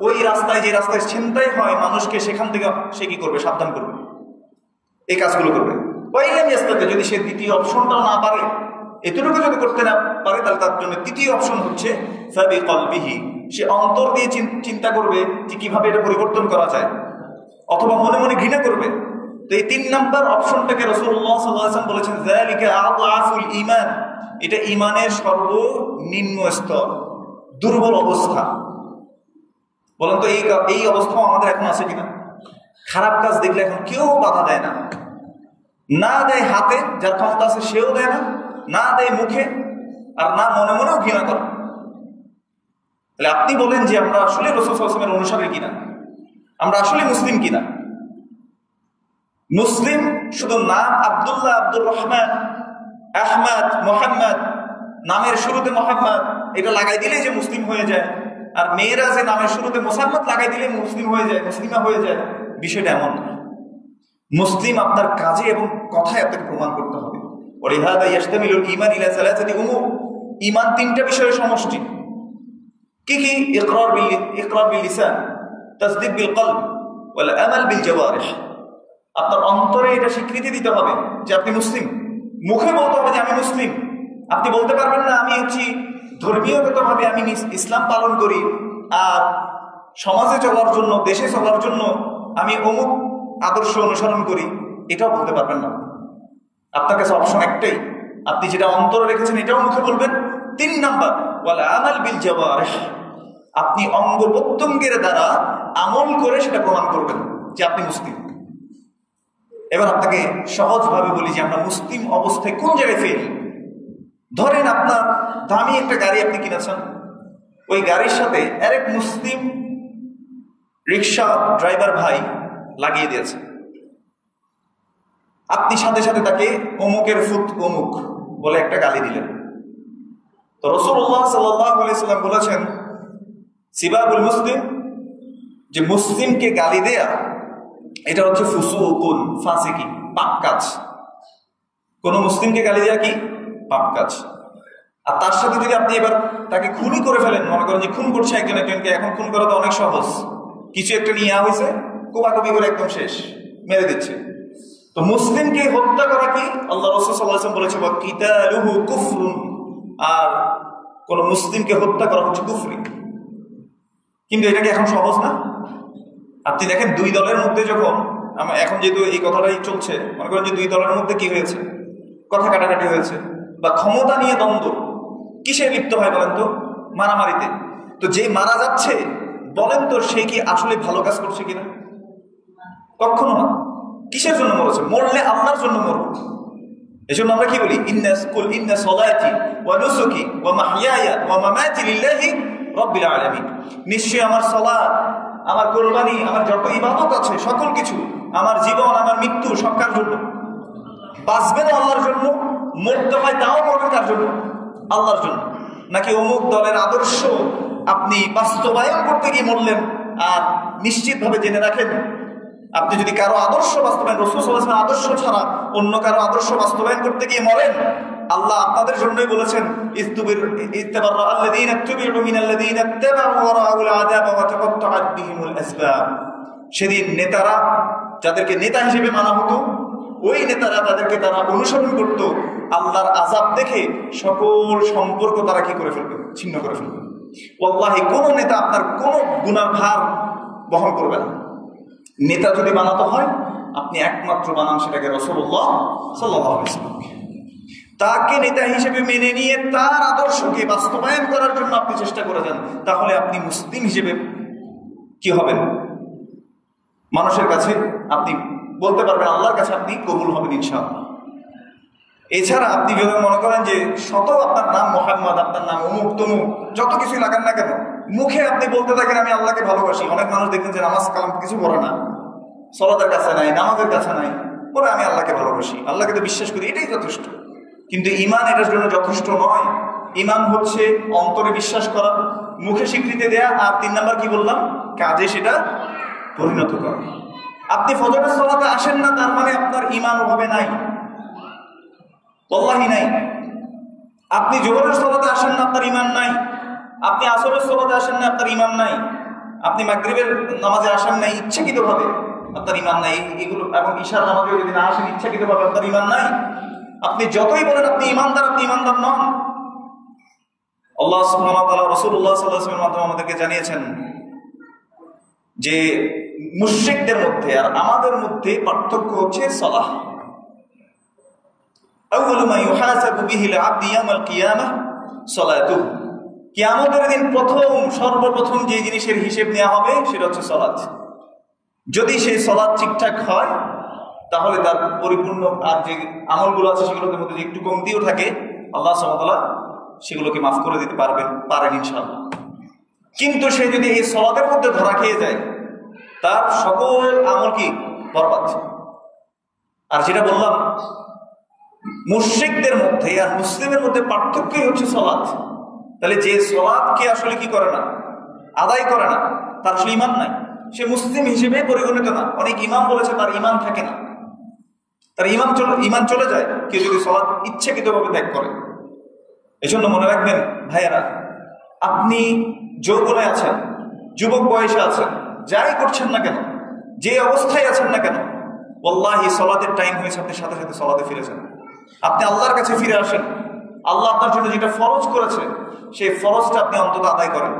ওই রাস্তায়, যে রাস্তায় ছিনতাই হয়, মানুষকে সেখান থেকে সে কি করবে? সাবধান করবে, এই কাজগুলো করবে। ওয়া ইল্লাম ইয়াস্তাতি, যদি সে দ্বিতীয় অপশনটাও না পারে, এতটুকু যদি করতে না পারে, তাহলে তার জন্য তৃতীয় অপশন হচ্ছে ফাবিকলবিহি, সে অন্তর দিয়ে চিন্তা করবে যে কিভাবে এটা পরিবর্তন করা যায়, অথবা মনে মনে ঘৃণা করবে। তো এই 3 নাম্বার অপশনটাকে রাসূলুল্লাহ সাল্লাল্লাহু আলাইহি ওয়াসাল্লাম বলেছেন যালিকা আযআফুল ঈমান, এটা ঈমানের সর্বনিম্ন স্তর, দুর্বল অবস্থা। বলেন তো এই অবস্থাও আমাদের এখন আছে কিনা? খারাপ কাজ দেখলে এখন কেউ বাধা দেয় না, না দেয় হাতে, যার ক্ষমতা আছে সেও দেয় না, না দেয় মুখে, আর না মনে মনেও ঘৃণা করে। তাহলে আপনি বলেন যে আমরা আসলে রাসূল সাল্লাল্লাহু আলাইহি ওয়াসাল্লামের অনুসারী কিনা, আমরা আসলে মুসলিম কিনা? মুসলিম শুধু নাম আব্দুল্লাহ, আব্দুর রহমান, আহমদ, মোহাম্মদ, নামের শুরুতে মোহাম্মদ এটা লাগাই দিলেই যে মুসলিম হয়ে যায়, আর মেয়েরা যে নামের শুরুতে মোসাম্মদ লাগাই দিলে মুসলিম হয়ে যায়, মুসলিমা হয়ে যায়, বিষয়টা এমন না। মুসলিম আপনার কাজে এবং কথায় আপনাকে প্রমাণ করতে হবে। ওয়ালিহাযা ইয়াশতামিলুল ঈমান ইলা সালাসাতি উমুর, ঈমান 3টা বিষয়ের সমষ্টি। কি কি? ইকরার বিল লিসান, তাসদীক বিল কলব, ওয়াল আমাল বিল জাওয়ারিহ। আপনার অন্তরে এটা স্বীকৃতি দিতে হবে যে আপনি মুসলিম, মুখে বলতে হবে যে আমি মুসলিম। আপনি বলতে পারবেন না আমি হচ্ছি ধর্মীয়গতভাবে আমি ইসলাম পালন করি, আর সমাজে চলার জন্য, দেশে চলার জন্য আমি অমুক আদর্শ অনুসরণ করি, এটাও বলতে পারবেন না। আপনার কাছে অপশন একটাই, আপনি যেটা অন্তরে রেখেছেন এটাও মুখে বলবেন। 3 নাম্বার ওয়াল আমাল বিল জাওয়ারিহ, আপনি অঙ্গ প্রত্যঙ্গের দ্বারা আমল করে সেটা প্রমাণ করবেন যে আপনি মুসলিম। এবার আপনাকে সহজভাবে বলি যে আমরা মুসলিম অবস্থায় কোন জায়গায় ফেল। ধরেন আপনার দামি একটা গাড়ি আপনি কিনেছেন, ওই গাড়ির সাথে আরেক মুসলিম রিক্সা ড্রাইভার ভাই লাগিয়ে দিয়েছে, আপনি সাথে সাথে তাকে অমুকের ফুত অমুক বলে একটা গালি দিলেন। তো রাসূলুল্লাহ সাল্লাল্লাহু আলাইহি ওয়াসাল্লাম বলেছেন সিবাবুল মুসলিম, যে মুসলিমকে গালি দেয়া এটা হচ্ছে ফুসুকুন, ফাসিকি, পাপ কাজ। কোন মুসলিমকে গালি দেয়া কি? পাপ কাজ। আর তার সাথে যদি আপনি এবার তাকে খুনই করে ফেলেন, মনে করেন যে খুন করছে একজনকে, এখন খুন করা তো অনেক সহজ, কিছু একটা নিয়ে হয়েছে, কোবাকুবি করে একদম শেষ, মেরে দিচ্ছে। তো মুসলিমকে হত্যা করা কি? আল্লাহ রাসূল সাল্লাল্লাহু আলাইহি ওয়াসাল্লাম বলেছে ওয়া কিতালুহু কুফরুন, আর কোন মুসলিমকে হত্যা করা হচ্ছে কুফরি। কিন্তু এটা কি এখন সহজ না? আপনি দেখেন 2 দলের মধ্যে যখন, এখন যেহেতু এই কথাটাই চলছে, মনে করেন যে 2 দলের মধ্যে কি হয়েছে, কথা কাটাকাটি হয়েছে, বা ক্ষমতা নিয়ে দ্বন্দ্ব, কিসে লিপ্ত হয় বলেন তো? মারামারিতে। তো যে মারা যাচ্ছে, বলেন তো সে কি আসলে ভালো কাজ করছে কিনা? কখনো না। কিসের জন্য মরেছে? মরলে আল্লাহর জন্য মরব। এই জন্য আমরা কি বলি? ইন্না সলাতি ওয়া নুসুকি ওয়া মাহইয়ায়া ওয়া মামাতি লিল্লাহি রাব্বিল আলামিন। নিশ্চয়ই আমার সালাত, আমার কুরবানি, আমার যত ইবাদত আছে, সকল কিছু, আমার জীবন, আমার মৃত্যু সব কার জন্য? বাঁচবেন আল্লাহর জন্য, মরতে হয় তাও মরবেন কার জন্য? আল্লাহর জন্য। নাকি অমুক দলের আদর্শ আপনি বাস্তবায়ন করতে গিয়ে মরলেন? আর নিশ্চিতভাবে জেনে রাখেন, আপনি যদি কারো আদর্শ বাস্তবায়ন, রাসূল সাল্লাল্লাহু আলাইহি ওয়াসাল্লাম আদর্শ ছাড়া অন্য কারো আদর্শ বাস্তবায়ন করতে গিয়ে মরেন, আল্লাহ আপনাদের জন্যই বলেছেন সেদিন নেতারা, যাদেরকে নেতা হিসেবে মানা হতো, ওই নেতারা তাদেরকে তারা অনুসরণ করত, আল্লাহর আযাব দেখে সকল সম্পর্ক তারা কি করে ফেলবে? ছিন্ন করে ফেলবে। ওয়াল্লাহি কোন নেতা আপনার কোন গুনাহ ভার বহন করবে না। নেতা যদি বানাতে হয়, আপনি একমাত্র বানান সেটাকে রাসূলুল্লাহ সাল্লাল্লাহু আলাইহি ওয়াসাল্লাম। তাকে নেতা হিসেবে মেনে নিয়ে তার আদর্শকে বাস্তবায়ন করার জন্য আপনি চেষ্টা করে যান, তাহলে আপনি মুসলিম হিসেবে কি হবেন? মানুষের কাছে আপনি বলতে পারবেন, আল্লাহর কাছে আপনি কবুল হবেন ইনশাআল্লাহ। এছাড়া আপনি যদি মনে করেন যে শত আপনার নাম মোহাম্মদ, আপনার নাম অমুক তমুক, যত কিছুই লাগান না কেন, মুখে আপনি বলতে থাকেন আমি আল্লাহকে ভালোবাসি। অনেক মানুষ দেখবেন যে নামাজ কালাম কিছু পড়ে না, সালাতের কাছে নাই, নামাজের কাছে নাই, বলে আমি আল্লাহকে ভালোবাসি, আল্লাহকে তো বিশ্বাস করি, এটাই যথেষ্ট। কিন্তু ঈমান এটার জন্য যথেষ্ট নয়। ঈমান হচ্ছে অন্তরে বিশ্বাস করা, মুখে স্বীকৃতি দেয়া, আর 3 নাম্বার কি বললাম, কাজে সেটা পরিণত করা। আপনি ফজরের সালাতে আসেন না, তার মানে আপনার ঈমান ওভাবে নাই, আল্লাহই নাই। আপনি জোহরের সালাতে আসেন না, আপনার ঈমান নাই। আপনি আসরের সালাতে আসেন না, আপনার ঈমান নাই। আপনি মাগরিবের নামাজে আসেন নাই ইচ্ছাকৃতভাবে, আপনার ঈমান নাই। এগুলো এবং ঈশার নামাজে যদি না আসেন ইচ্ছাকৃতভাবে, আপনার ঈমান নাই। আপনি যতই বলেন আপনি ঈমানদার, আপনি ঈমানদার নন। আল্লাহ সুবহানাহু ওয়া তাআলা রাসূলুল্লাহ সাল্লাল্লাহু আলাইহি ওয়াসাল্লামের মাধ্যমে আমাদেরকে জানিয়েছেন যে মুশরিকদের মধ্যে আর আমাদের মধ্যে পার্থক্য হচ্ছে সালাহ। আউয়ালু মা ইউহাসাবু বিহিল আবদু ইয়াউমাল কিয়ামাহ সালাতুহু। কিয়ামতের দিন সর্বপ্রথম যে জিনিসের হিসেব নেওয়া হবে সেটা হচ্ছে সালাত। যদি সেই সালাত ঠিকঠাক হয় তাহলে তার পরিপূর্ণ আর যে আমলগুলো আছে সেগুলোর মধ্যে যে একটু কমতিও থাকে, আল্লাহ সুবহানাহু ওয়া তাআলা সেগুলোকে মাফ করে দিতে পারেন ইনশাআল্লাহ। কিন্তু সে যদি এই সালাতের মধ্যে ধরা খেয়ে যায়, তার সকল আমল কি বরবাদ। আর যেটা বললাম, মুশরিকদের মধ্যে আর মুসলিমের মধ্যে পার্থক্যই হচ্ছে সালাত। তাহলে যে সালাতকে আসলে কি করে না, আদায় করে না, তার আসলে ঈমান নাই, সে মুসলিম হিসেবে পরিগণিত না। অনেক ইমাম বলেছে তার ঈমান থাকে না, তার ঈমান চলে যায় কেউ যদি সালাত ইচ্ছাকৃতভাবে ত্যাগ করে। এজন্য মনে রাখবেন ভাইয়েরা, আপনি যৌবনে আছেন, যুবক বয়সে আছেন, যাই করছেন না কেন, যে অবস্থায় আছেন না কেন, ওয়াল্লাহি সালাতের টাইম হয়েছে, আপনি সাথে সাথে সালাতে ফিরে যান। আপনি আল্লাহর কাছে ফিরে আসেন। আল্লাহ আপনার জন্য যেটা ফরজ করেছে সেই ফরজটা আপনি অন্তত আদায় করেন।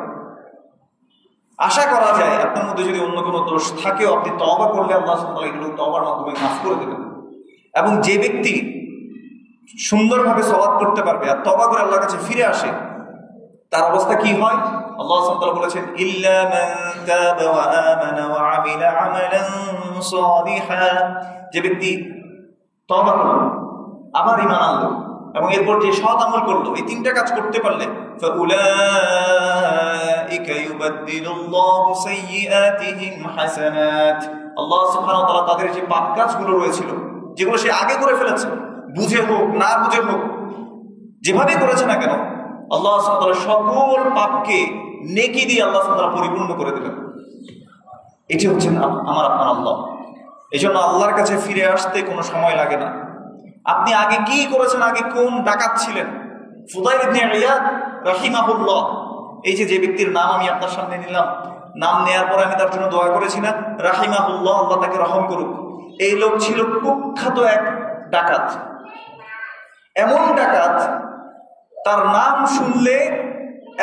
আশা করা যায় আপনার মধ্যে যদি অন্য কোনো দোষ থাকেও আপনি তওবা করলে আল্লাহ সুবহানাহু ওয়া তাআলা এগুলো তওবার মাধ্যমে মাফ করে দেবেন। এবং যে ব্যক্তি সুন্দরভাবে সালাত করতে পারবে আর তওবা করে আল্লাহর কাছে ফিরে আসে, তার অবস্থা কি হয়? আল্লাহ সুবহানাহু ওয়া তাআলা বলেছেন, ইল্লা মান তাবা ওয়া আমানা ওয়া আমিলা আমালান সালিহা। যে ব্যক্তি তওবা করলো, আবার ঈমান আনলো এবং এরপর যে সৎ আমল করলো, এই 3টা কাজ করতে পারলে ফাউলাইকা ইউবাদদিলুল্লাহু সাইয়্যাতিহিম হাসানাত। আল্লাহ সুবহানাহু ওয়া তাআলা তাদের যে পাপ কাজগুলো রয়েছিল, যেগুলো সে আগে করে ফেলেছে, বুঝে হোক না বুঝে হোক, যেভাবে করেছে না কেন, আল্লাহ সুবহানাহু ওয়া তাআলা সকল পাপকে নেকি দিয়ে আল্লাহ সুবহানাহু ওয়া তাআলা পরিপূর্ণ করে দিলেন। এটি হচ্ছেন আমার আপনার আল্লাহ। এই জন্য আল্লাহর কাছে ফিরে আসতে কোনো সময় লাগে না। আপনি আগে কি করেছেন, আগে কোন ডাকাত ছিলেন? ফুদাইল ইবনে ইয়াদ রাহিমাহুল্লাহ, এই যে ব্যক্তির নাম আমি আপনার সামনে নিলাম, নাম নেয়ার পরে আমি তার জন্য দোয়া করেছি না, রাহিমাহুল্লাহ, আল্লাহ তাকে রহম করুক। এই লোক ছিল কুখ্যাত এক ডাকাত, এমন ডাকাত তার নাম শুনলে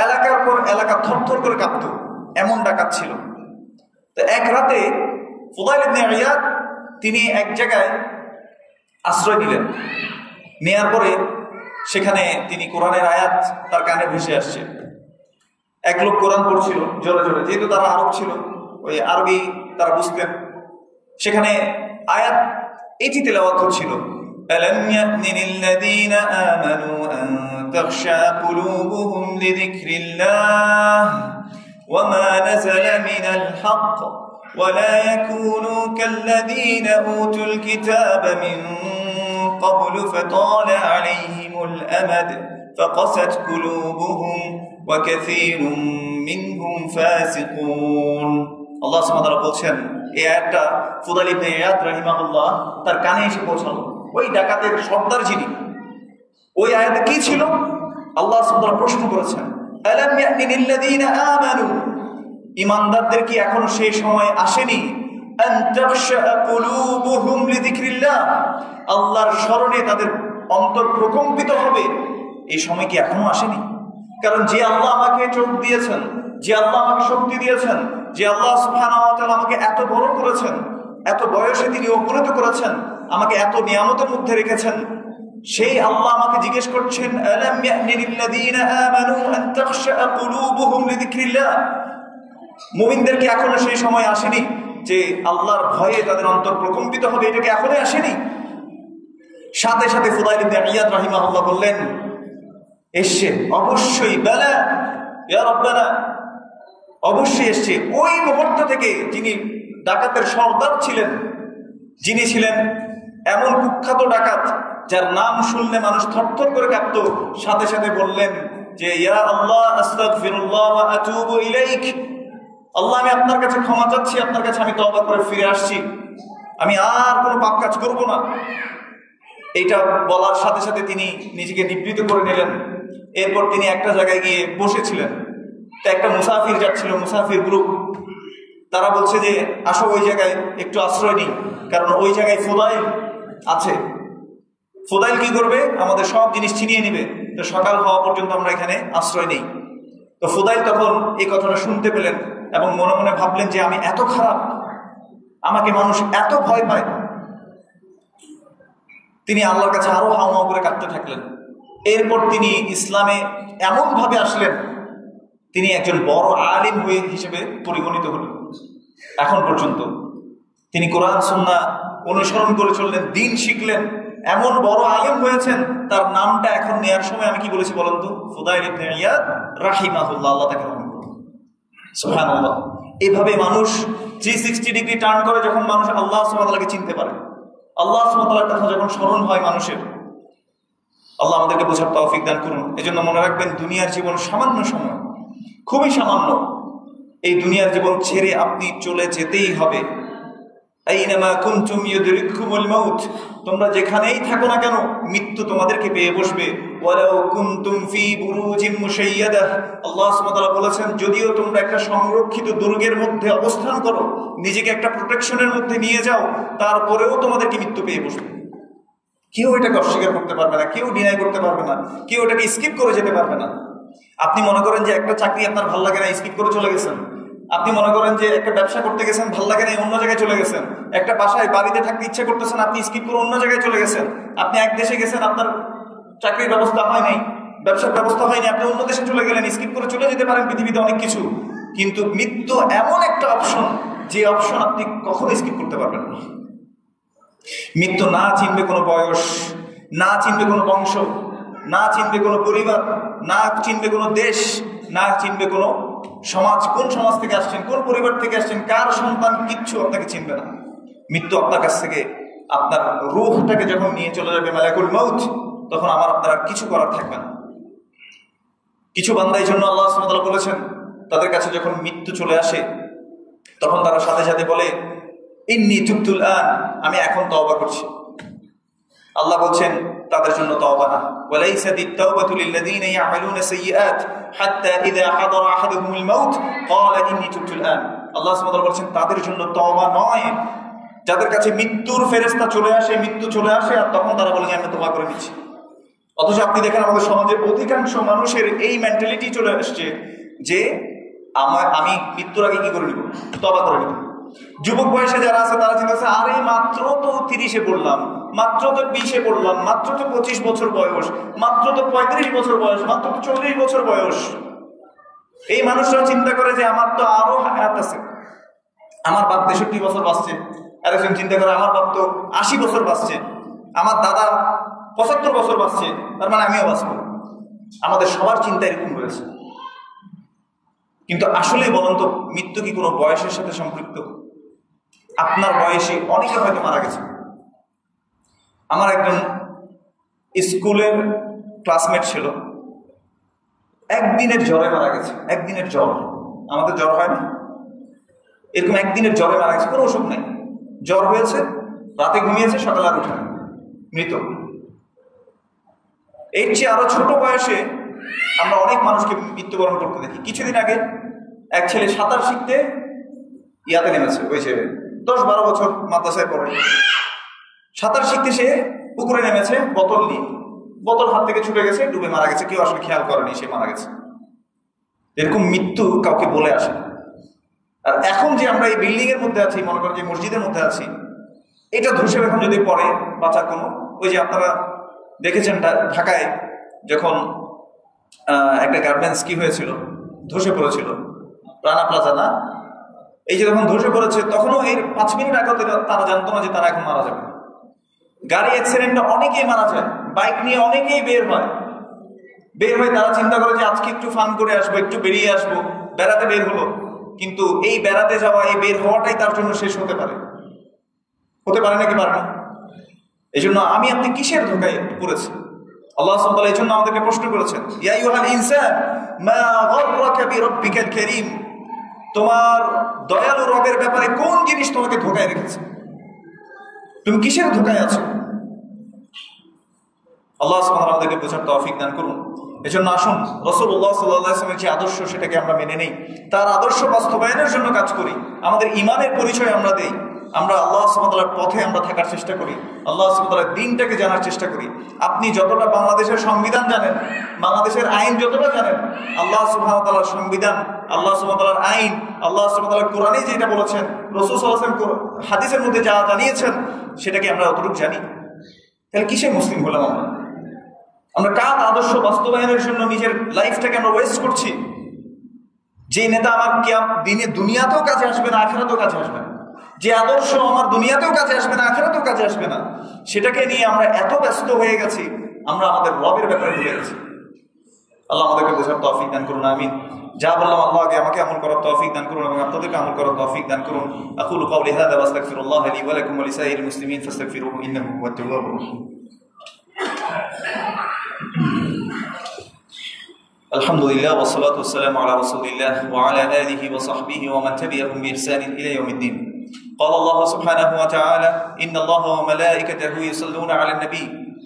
এলাকার পর এলাকা থরথর করে কাঁপত, এমন ডাকাত ছিল। তো এক রাতে ফুদাইল ইবনে ইয়াদ তিনি এক জায়গায় আশ্রয় নিলেন। নেয়ার পরে সেখানে তিনি কোরআনের আয়াত তার কানে ভেসে আসছে। এক লোক কোরআন পড়ছিল জোরে জোরে, যেহেতু তারা আরব ছিল, ওই আরবি তারা বুঝতেন। সেখানে আয়াত এটি তেলাওয়াত হচ্ছিল, ألم يأن للذين آمنوا أن تخشع قلوبهم لذكر الله وما نزل من الحق ولا يكونوا كالذين أوتوا الكتاب من قبل فطال عليهم الأمد فقست قلوبهم وكثير منهم فاسقون। আল্লাহ সুবহানাহু ওয়া তাআলা বলছেন, এই আয়াতটা ফুদাইল ইবনে ইয়াদ রাহিমাহুল্লাহ তার কানে এসে পৌঁছালো। ওই ডাকাতের সর্দার যিনি, ওই আয়াতে কি ছিল? আল্লাহ সুবহানাহু ওয়া তাআলা প্রশ্ন করেছেন, আলাম ইয়ানি লিল্লাযীনা আমানু, ঈমানদারদের কি এখনো সেই সময় আসেনি? আন তাখশা কুলুবুহুম লিযিকরিল্লাহ, আল্লাহর স্মরণে তাদের অন্তর প্রকম্পিত হবে, এই সময় কি এখনো আসেনি? কারণ যে আল্লাহ আমাকে চোখ দিয়েছেন, যে আল্লাহ আমাকে শক্তি দিয়েছেন, যে আল্লাহ সুবহানাহু ওয়া তাআলা আমাকে এত বড় করেছেন, এত বয়সে তিনি উপনীত করেছেন, আমাকে এত নিয়ামতের মধ্যে রেখেছেন, সেই আল্লাহ আমাকে জিজ্ঞেস করছেন, আলাম ইয়ানি লিল্লাযীনা আমানু আন তাখশা কুলুবুহুম লিযিকরিল্লাহ, মুমিনদের কি এখনো সেই সময় আসেনি যে আল্লাহর ভয়ে তাদের অন্তর প্রকম্পিত হবে? এটা কি এখনো আসেনি? সাথে সাথে ফুদাইল ইবনে ইয়াদ রাহিমাহুল্লাহ বললেন, এসছে, অবশ্যই, বালা ইয়া রাব্বানা, অবশ্যই এসছে। ওই মুহূর্ত থেকে যিনি ডাকাতের সর্দার ছিলেন, যিনি ছিলেন এমন কুখ্যাত ডাকাত যার নাম শুনলে মানুষ থরথর করে কাঁপত, সাথে সাথে বললেন যে ইয়া আল্লাহ আস্তাগফিরুল্লাহ ওয়া আতুবু ইলাইক, আল্লাহ আমি আপনার কাছে ক্ষমা চাচ্ছি, আপনার কাছে আমি তওবা করে ফিরে আসছি, আমি আর কোনো পাপ কাজ করব না। এইটা বলার সাথে সাথে তিনি নিজেকে নিবৃত করে নিলেন। এরপর তিনি একটা জায়গায় গিয়ে বসেছিলেন। তো একটা মুসাফির যাচ্ছিল, মুসাফির গ্রুপ, তারা বলছে যে আসো ওই জায়গায় একটু আশ্রয় নিই, কারণ ওই জায়গায় ফুদাইল আছে। ফুদাইল কি করবে? আমাদের সব জিনিস ছিনিয়ে নিবে, তো সকাল হওয়া পর্যন্ত আমরা এখানে আশ্রয় নেই। তো ফুদাইল তখন এই কথাটা শুনতে পেলেন এবং মনে মনে ভাবলেন যে আমি এত খারাপ, আমাকে মানুষ এত ভয় পায়। তিনি আল্লাহর কাছে আরো হাওয়া করে কাঁদতে থাকলেন। এরপর তিনি ইসলামে এমন ভাবে আসলেন, তিনি একজন বড় আলিম হয়ে হিসেবে পরিগণিত হলেন। এখন পর্যন্ত তিনি কোরআন সুন্নাহ অনুসরণ করে চললেন, দিন শিখলেন, এমন বড় আলিম হয়েছেন। তার নামটা এখন নেয়ার সময় আমি কি বলেছি বলেন তো? ফুদাইল ইবনে ইয়াদ রাহিমাহুল্লাহ, আল্লাহ তাকে রহম করুন। সুবহানাল্লাহ। এইভাবে মানুষ 360 ডিগ্রি টার্ন করে যখন মানুষ আল্লাহ সুবহানাহু ওয়া তাআলাকে চিনতে পারে, আল্লাহ সুবহানাহু ওয়া তাআলার কথা যখন স্মরণ হয় মানুষের, আল্লাহ আমাদেরকে বোঝার তৌফিক দান করুন। এজন্য মনে রাখবেন, দুনিয়ার জীবন সামান্য সময়, খুবই সামান্য। এই দুনিয়ার জীবন ছেড়ে আপনি চলে যেতেই হবে। আইনামা কুনতুম ইউদরিকুমুল মাউত, তোমরা যেখানেই থাকো না কেন মৃত্যু তোমাদেরকে পেয়ে বসবে। ওয়ালাউ কুনতুম ফি বুরুজিন মুশাইয়াদাহ, আল্লাহ সুবহানাহু ওয়া তাআলা বলেছেন, যদিও তোমরা একটা সংরক্ষিত দুর্গের মধ্যে অবস্থান করো, নিজেকে একটা প্রোটেকশনের মধ্যে নিয়ে যাও, তারপরেও তোমাদেরকে মৃত্যু পেয়ে বসবে। কেউ এটাকে অস্বীকার করতে পারবে না, কেউ ডিনাই করতে পারবে না, কেউ এটাকে স্কিপ করে যেতে পারবে না। আপনি মনে করেন যে একটা চাকরি আপনার ভালো লাগে না, স্কিপ করে চলে গেছেন। আপনি মনে করেন যে একটা ব্যবসা করতে গেছেন, ভালো লাগে না, অন্য জায়গায় চলে গেছেন। একটা বাসায় বাড়িতে থাকতে ইচ্ছা করতেছেন, আপনি স্কিপ করে অন্য জায়গায় চলে গেছেন। আপনি এক দেশে গেছেন, আপনার চাকরির ব্যবস্থা হয় নাই, ব্যবসার ব্যবস্থা হয়নি, আপনি অন্য দেশে চলে গেলেন। স্কিপ করে চলে যেতে পারেন পৃথিবীতে অনেক কিছু, কিন্তু মৃত্যু এমন একটা অপশন, যে অপশন আপনি কখনো স্কিপ করতে পারবেন না। মৃত্যু না চিনবে কোনো বয়স, না চিনবে কোনো বংশ, না চিনবে কোনো পরিবার, না চিনবে কোনো দেশ, না চিনবে কোনো সমাজ। কোন সমাজ থেকে আসছেন, কোন পরিবার থেকে আসছেন, কার সন্তান, কিচ্ছু আপনাকে চিনবে না। মৃত্যু আপনার কাছ থেকে আপনার রূহটাকে যখন নিয়ে চলে যাবে মালাকুল মউত, তখন আমার আপনার আর কিছু করার থাকবে না। কিছু বান্দা এই জন্য আল্লাহ সুবহানাহু ওয়া তাআলা বলেছেন, তাদের কাছে যখন মৃত্যু চলে আসে তখন তারা সাথে সাথে বলে, ইন্নী তুবতুল আন, আমি এখন তওবা করছি। আল্লাহ বলছেন তাদের জন্য তওবা না, ওয়ালাইসাতিত তাওবাতু লিল্লাযীনা ইয়ামালুনা সাইয়্যাত হাত্তা ইযা হাদারা আহাদুহুমুল মাউত ক্বালা ইন্নী তুবতুল আন। আল্লাহ সুবহানাহু ওয়া তাআলা বলছেন তাদের জন্য তওবা নয়, যাদের কাছে মৃত্যুর ফেরেশতা চলে আসে, মৃত্যু চলে আসে, আর তখন তারা বলে আমি তওবা করে নিচ্ছি। অথচ আপনি দেখেন আমাদের সমাজের অধিকাংশ মানুষের এই মেন্টালিটি চলে আসছে যে আমি মৃত্যুর আগে কি করে নিব? তওবা করে নিব। যুবক বয়সে যারা আছে তারা চিন্তা করছে, আরে মাত্র তো 30-এ পড়লাম, মাত্র তো 20-এ পড়লাম, মাত্র তো 25 বছর বয়স, মাত্র তো 35 বছর বয়স, মাত্র তো 40 বছর বয়স। এই মানুষরাও চিন্তা করে যে আমার তো আরো হায়াত আছে, আমার বাপ 63 বছর বাঁচছে। আরেকজন চিন্তা করে আমার বাপ তো 80 বছর বাঁচছে, আমার দাদা 75 বছর বাঁচছে, তার মানে আমিও বাঁচবো। আমাদের সবার চিন্তা এরকম রয়েছে। কিন্তু আসলে বলুন তো, মৃত্যু কি কোনো বয়সের সাথে সম্পৃক্ত? আপনার বয়সে অনেকে হয়তো মারা গেছে। আমার একজন স্কুলের ক্লাসমেট ছিল, একদিনের জ্বরে মারা গেছে। একদিনের জ্বর, আমাদের জ্বর হয় না, এরকম একদিনের জ্বরে মারা গেছে, কোনো অসুখ নেই, জ্বর হয়েছে, রাতে ঘুমিয়েছে, সকালে আর উঠে মৃত। এর চেয়ে আরো ছোট বয়সে আমরা অনেক মানুষকে মৃত্যুবরণ করতে দেখি। কিছুদিন আগে এক ছেলে সাঁতার শিখতে ইয়াতে নেমেছে, ওই ছেলে 10-12 বছর মাদ্রাসায় পড়ে, সাঁতার শিখতে সে পুকুরে নেমেছে বোতল নিয়ে, বোতল হাত থেকে ছুটে গেছে, ডুবে মারা গেছে। কেউ আসলে খেয়াল করেনি সে মারা গেছে। এরকম মৃত্যু কাউকে বলে আসে। আর এখন যে আমরা এই বিল্ডিং এর মধ্যে আছি, মনে করেন যে মসজিদের মধ্যে আছি, এটা ধসে এখন যদি পড়ে বাঁচার কোনো, ওই যে আপনারা দেখেছেন ঢাকায় যখন একটা গার্মেন্টস কি হয়েছিল, ধসে পড়েছিল, রানা প্লাজা না, এই যে যখন ধসে পড়েছে তখনও এর 5 মিনিট আগে তারা জানতো না যে তারা এখন মারা যাবে। গাড়ি অ্যাক্সিডেন্টে অনেকেই মারা যায়, বাইক নিয়ে অনেকেই বের হয় তারা চিন্তা করে যে আজকে একটু ফান করে আসবো, একটু বেরিয়ে আসবো, বেড়াতে বের হলো, কিন্তু এই বেড়াতে যাওয়া, এই বের হওয়াটাই তার জন্য শেষ হতে পারে নাকি পারে না? এই জন্য আমি আপনি কিসের ধোকায় পড়েছি? আল্লাহ সুবহানাহু ওয়া তাআলা এই জন্য আমাদেরকে প্রশ্ন করেছেন, ইয়া আইয়ুহাল ইনসান মা গাররাকা বিরাব্বিকাল কারীম, তোমার দয়ালু রবের ব্যাপারে কোন জিনিস তোমাকে ধোকায় রেখেছে? তুমি কিসের ধোকায় আছো? আল্লাহ সুবহানাহু ওয়া তাআলা আমাদেরকে বোঝার তৌফিক দান করুন। এজন্য আসুন রাসূলুল্লাহ সাল্লাল্লাহু আলাইহি ওয়াসাল্লামের যে আদর্শ সেটাকে আমরা মেনে নেই, তার আদর্শ বাস্তবায়নের জন্য কাজ করি, আমাদের ঈমানের পরিচয় আমরা দেই, আমরা আল্লাহ সুবহানাহু ওয়া তাআলার পথে আমরা থাকার চেষ্টা করি, আল্লাহ সুবহানাহু ওয়া তাআলার দ্বীনটাকে জানার চেষ্টা করি। আপনি যতটা বাংলাদেশের সংবিধান জানেন, বাংলাদেশের আইন যতটা জানেন, আল্লাহ সুবহানাহু ওয়া তাআলার সংবিধান, আল্লাহ সুবহানাহু ওয়া তাআলার আইন, আল্লাহ সুবহানাহু ওয়া তাআলা কোরআনে যেটা বলেছেন, রাসূল সাল্লাল্লাহু আলাইহি ওয়াসাল্লাম হাদিসের মধ্যে যা জানিয়েছেন সেটাকে আমরা অতটুকু জানি? তাহলে কিসের মুসলিম হলাম আমরা? কার আদর্শ বাস্তবায়নের জন্য নিজের লাইফটাকে আমরা ওয়েস্ট করছি? যে নেতা আমার দুনিয়াতেও কাজে আসবে না, আখিরাতেও কাজে আসবে না, যে আদর্শ আমার দুনিয়াতেও কাজে আসবে না, আখিরাতেও কাজে আসবে না, সেটাকে নিয়ে আমরা এত ব্যস্ত হয়ে গেছি, আমরা আমাদের রবের ব্যাপারে ভুলে গেছি। আল্লাহ আমাদেরকে বোঝার তৌফিক দান করুন, আমিন। যা বললাম আল্লাহ আগে আমাকে আমল করার তৌফিক দান করুন এবং আপনাদেরকে আমল করার তৌফিক দান করুন। আকুলু কাওলি হাযা ওয়া আস্তাগফিরুল্লাহ লি ওয়া লাকুম ওয়া লিসাইরিল মুসলিমিন ফাস্তাগফিরুহু ইন্নাহু হুয়াত তাওয়াবুর রাহিম। আলহামদুলিল্লাহ ওয়া সলাতু ওয়া সালামু আলা রাসূলিল্লাহ ওয়া আলা আলিহি ওয়া সাহবিহি ওয়া মান তাবি'আহুম বিইহসান ইলা ইয়াউমিদ্দিন। قال الله سبحانه وتعالى إن الله وملائكته يصلون على النبي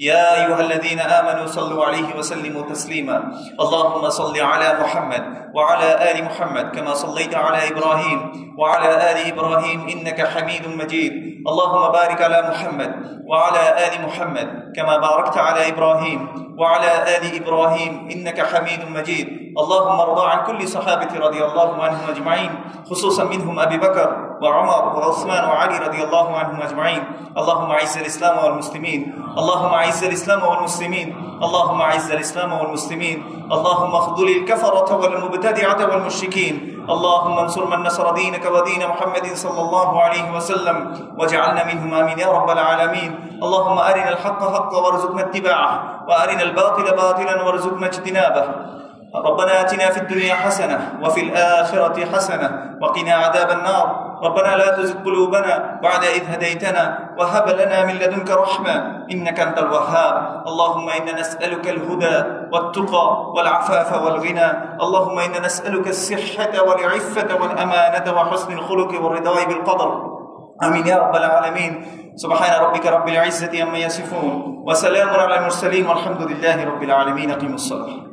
يا أيها الذين آمنوا صلوا عليه وسلموا تسليما اللهم صل على محمد وعلى آل محمد كما صليت على إبراهيم وعلى آل إبراهيم إنك حميد مجيد اللهم بارك على محمد وعلى آل محمد كما باركت على إبراهيم وعلى آل إبراهيم إنك حميد مجيد اللهم ارض عن كل صحابة رضي الله عنهم أجمعين خصوصا منهم أبي بكر وعمر وعثمان وعلي رضي الله عنهم أجمعين اللهم أعز الإسلام والمسلمين اللهم أعز الإسلام والمسلمين اللهم أعز الإسلام والمسلمين اللهم اخذل الكفرة والمبتدعة والمشركين اللهم انصر من نصر دينك ودين محمد صلى الله عليه وسلم واجعلنا منهم آمين يا رب العالمين اللهم أرنا الحق حقا وارزقنا اتباعه وأرنا الباطل باطلا وارزقنا اجتنابه ربنا آتنا في الدنيا حسنة وفي الآخرة حسنة وقنا عذاب النار ربنا لا تزغ قلوبنا بعد إذ هديتنا وهب لنا من لدنك رحمة إنك أنت الوهاب اللهم إنا نسألك الهدى والتقى والعفاف والغنى اللهم إنا نسألك الصحة والعفة والأمانة وحسن الخلق والرضا بالقدر آمين يا رب العالمين سبحان ربك رب العزة عما يصفون وسلام على المرسلين والحمد لله رب العالمين أقيموا الصلاة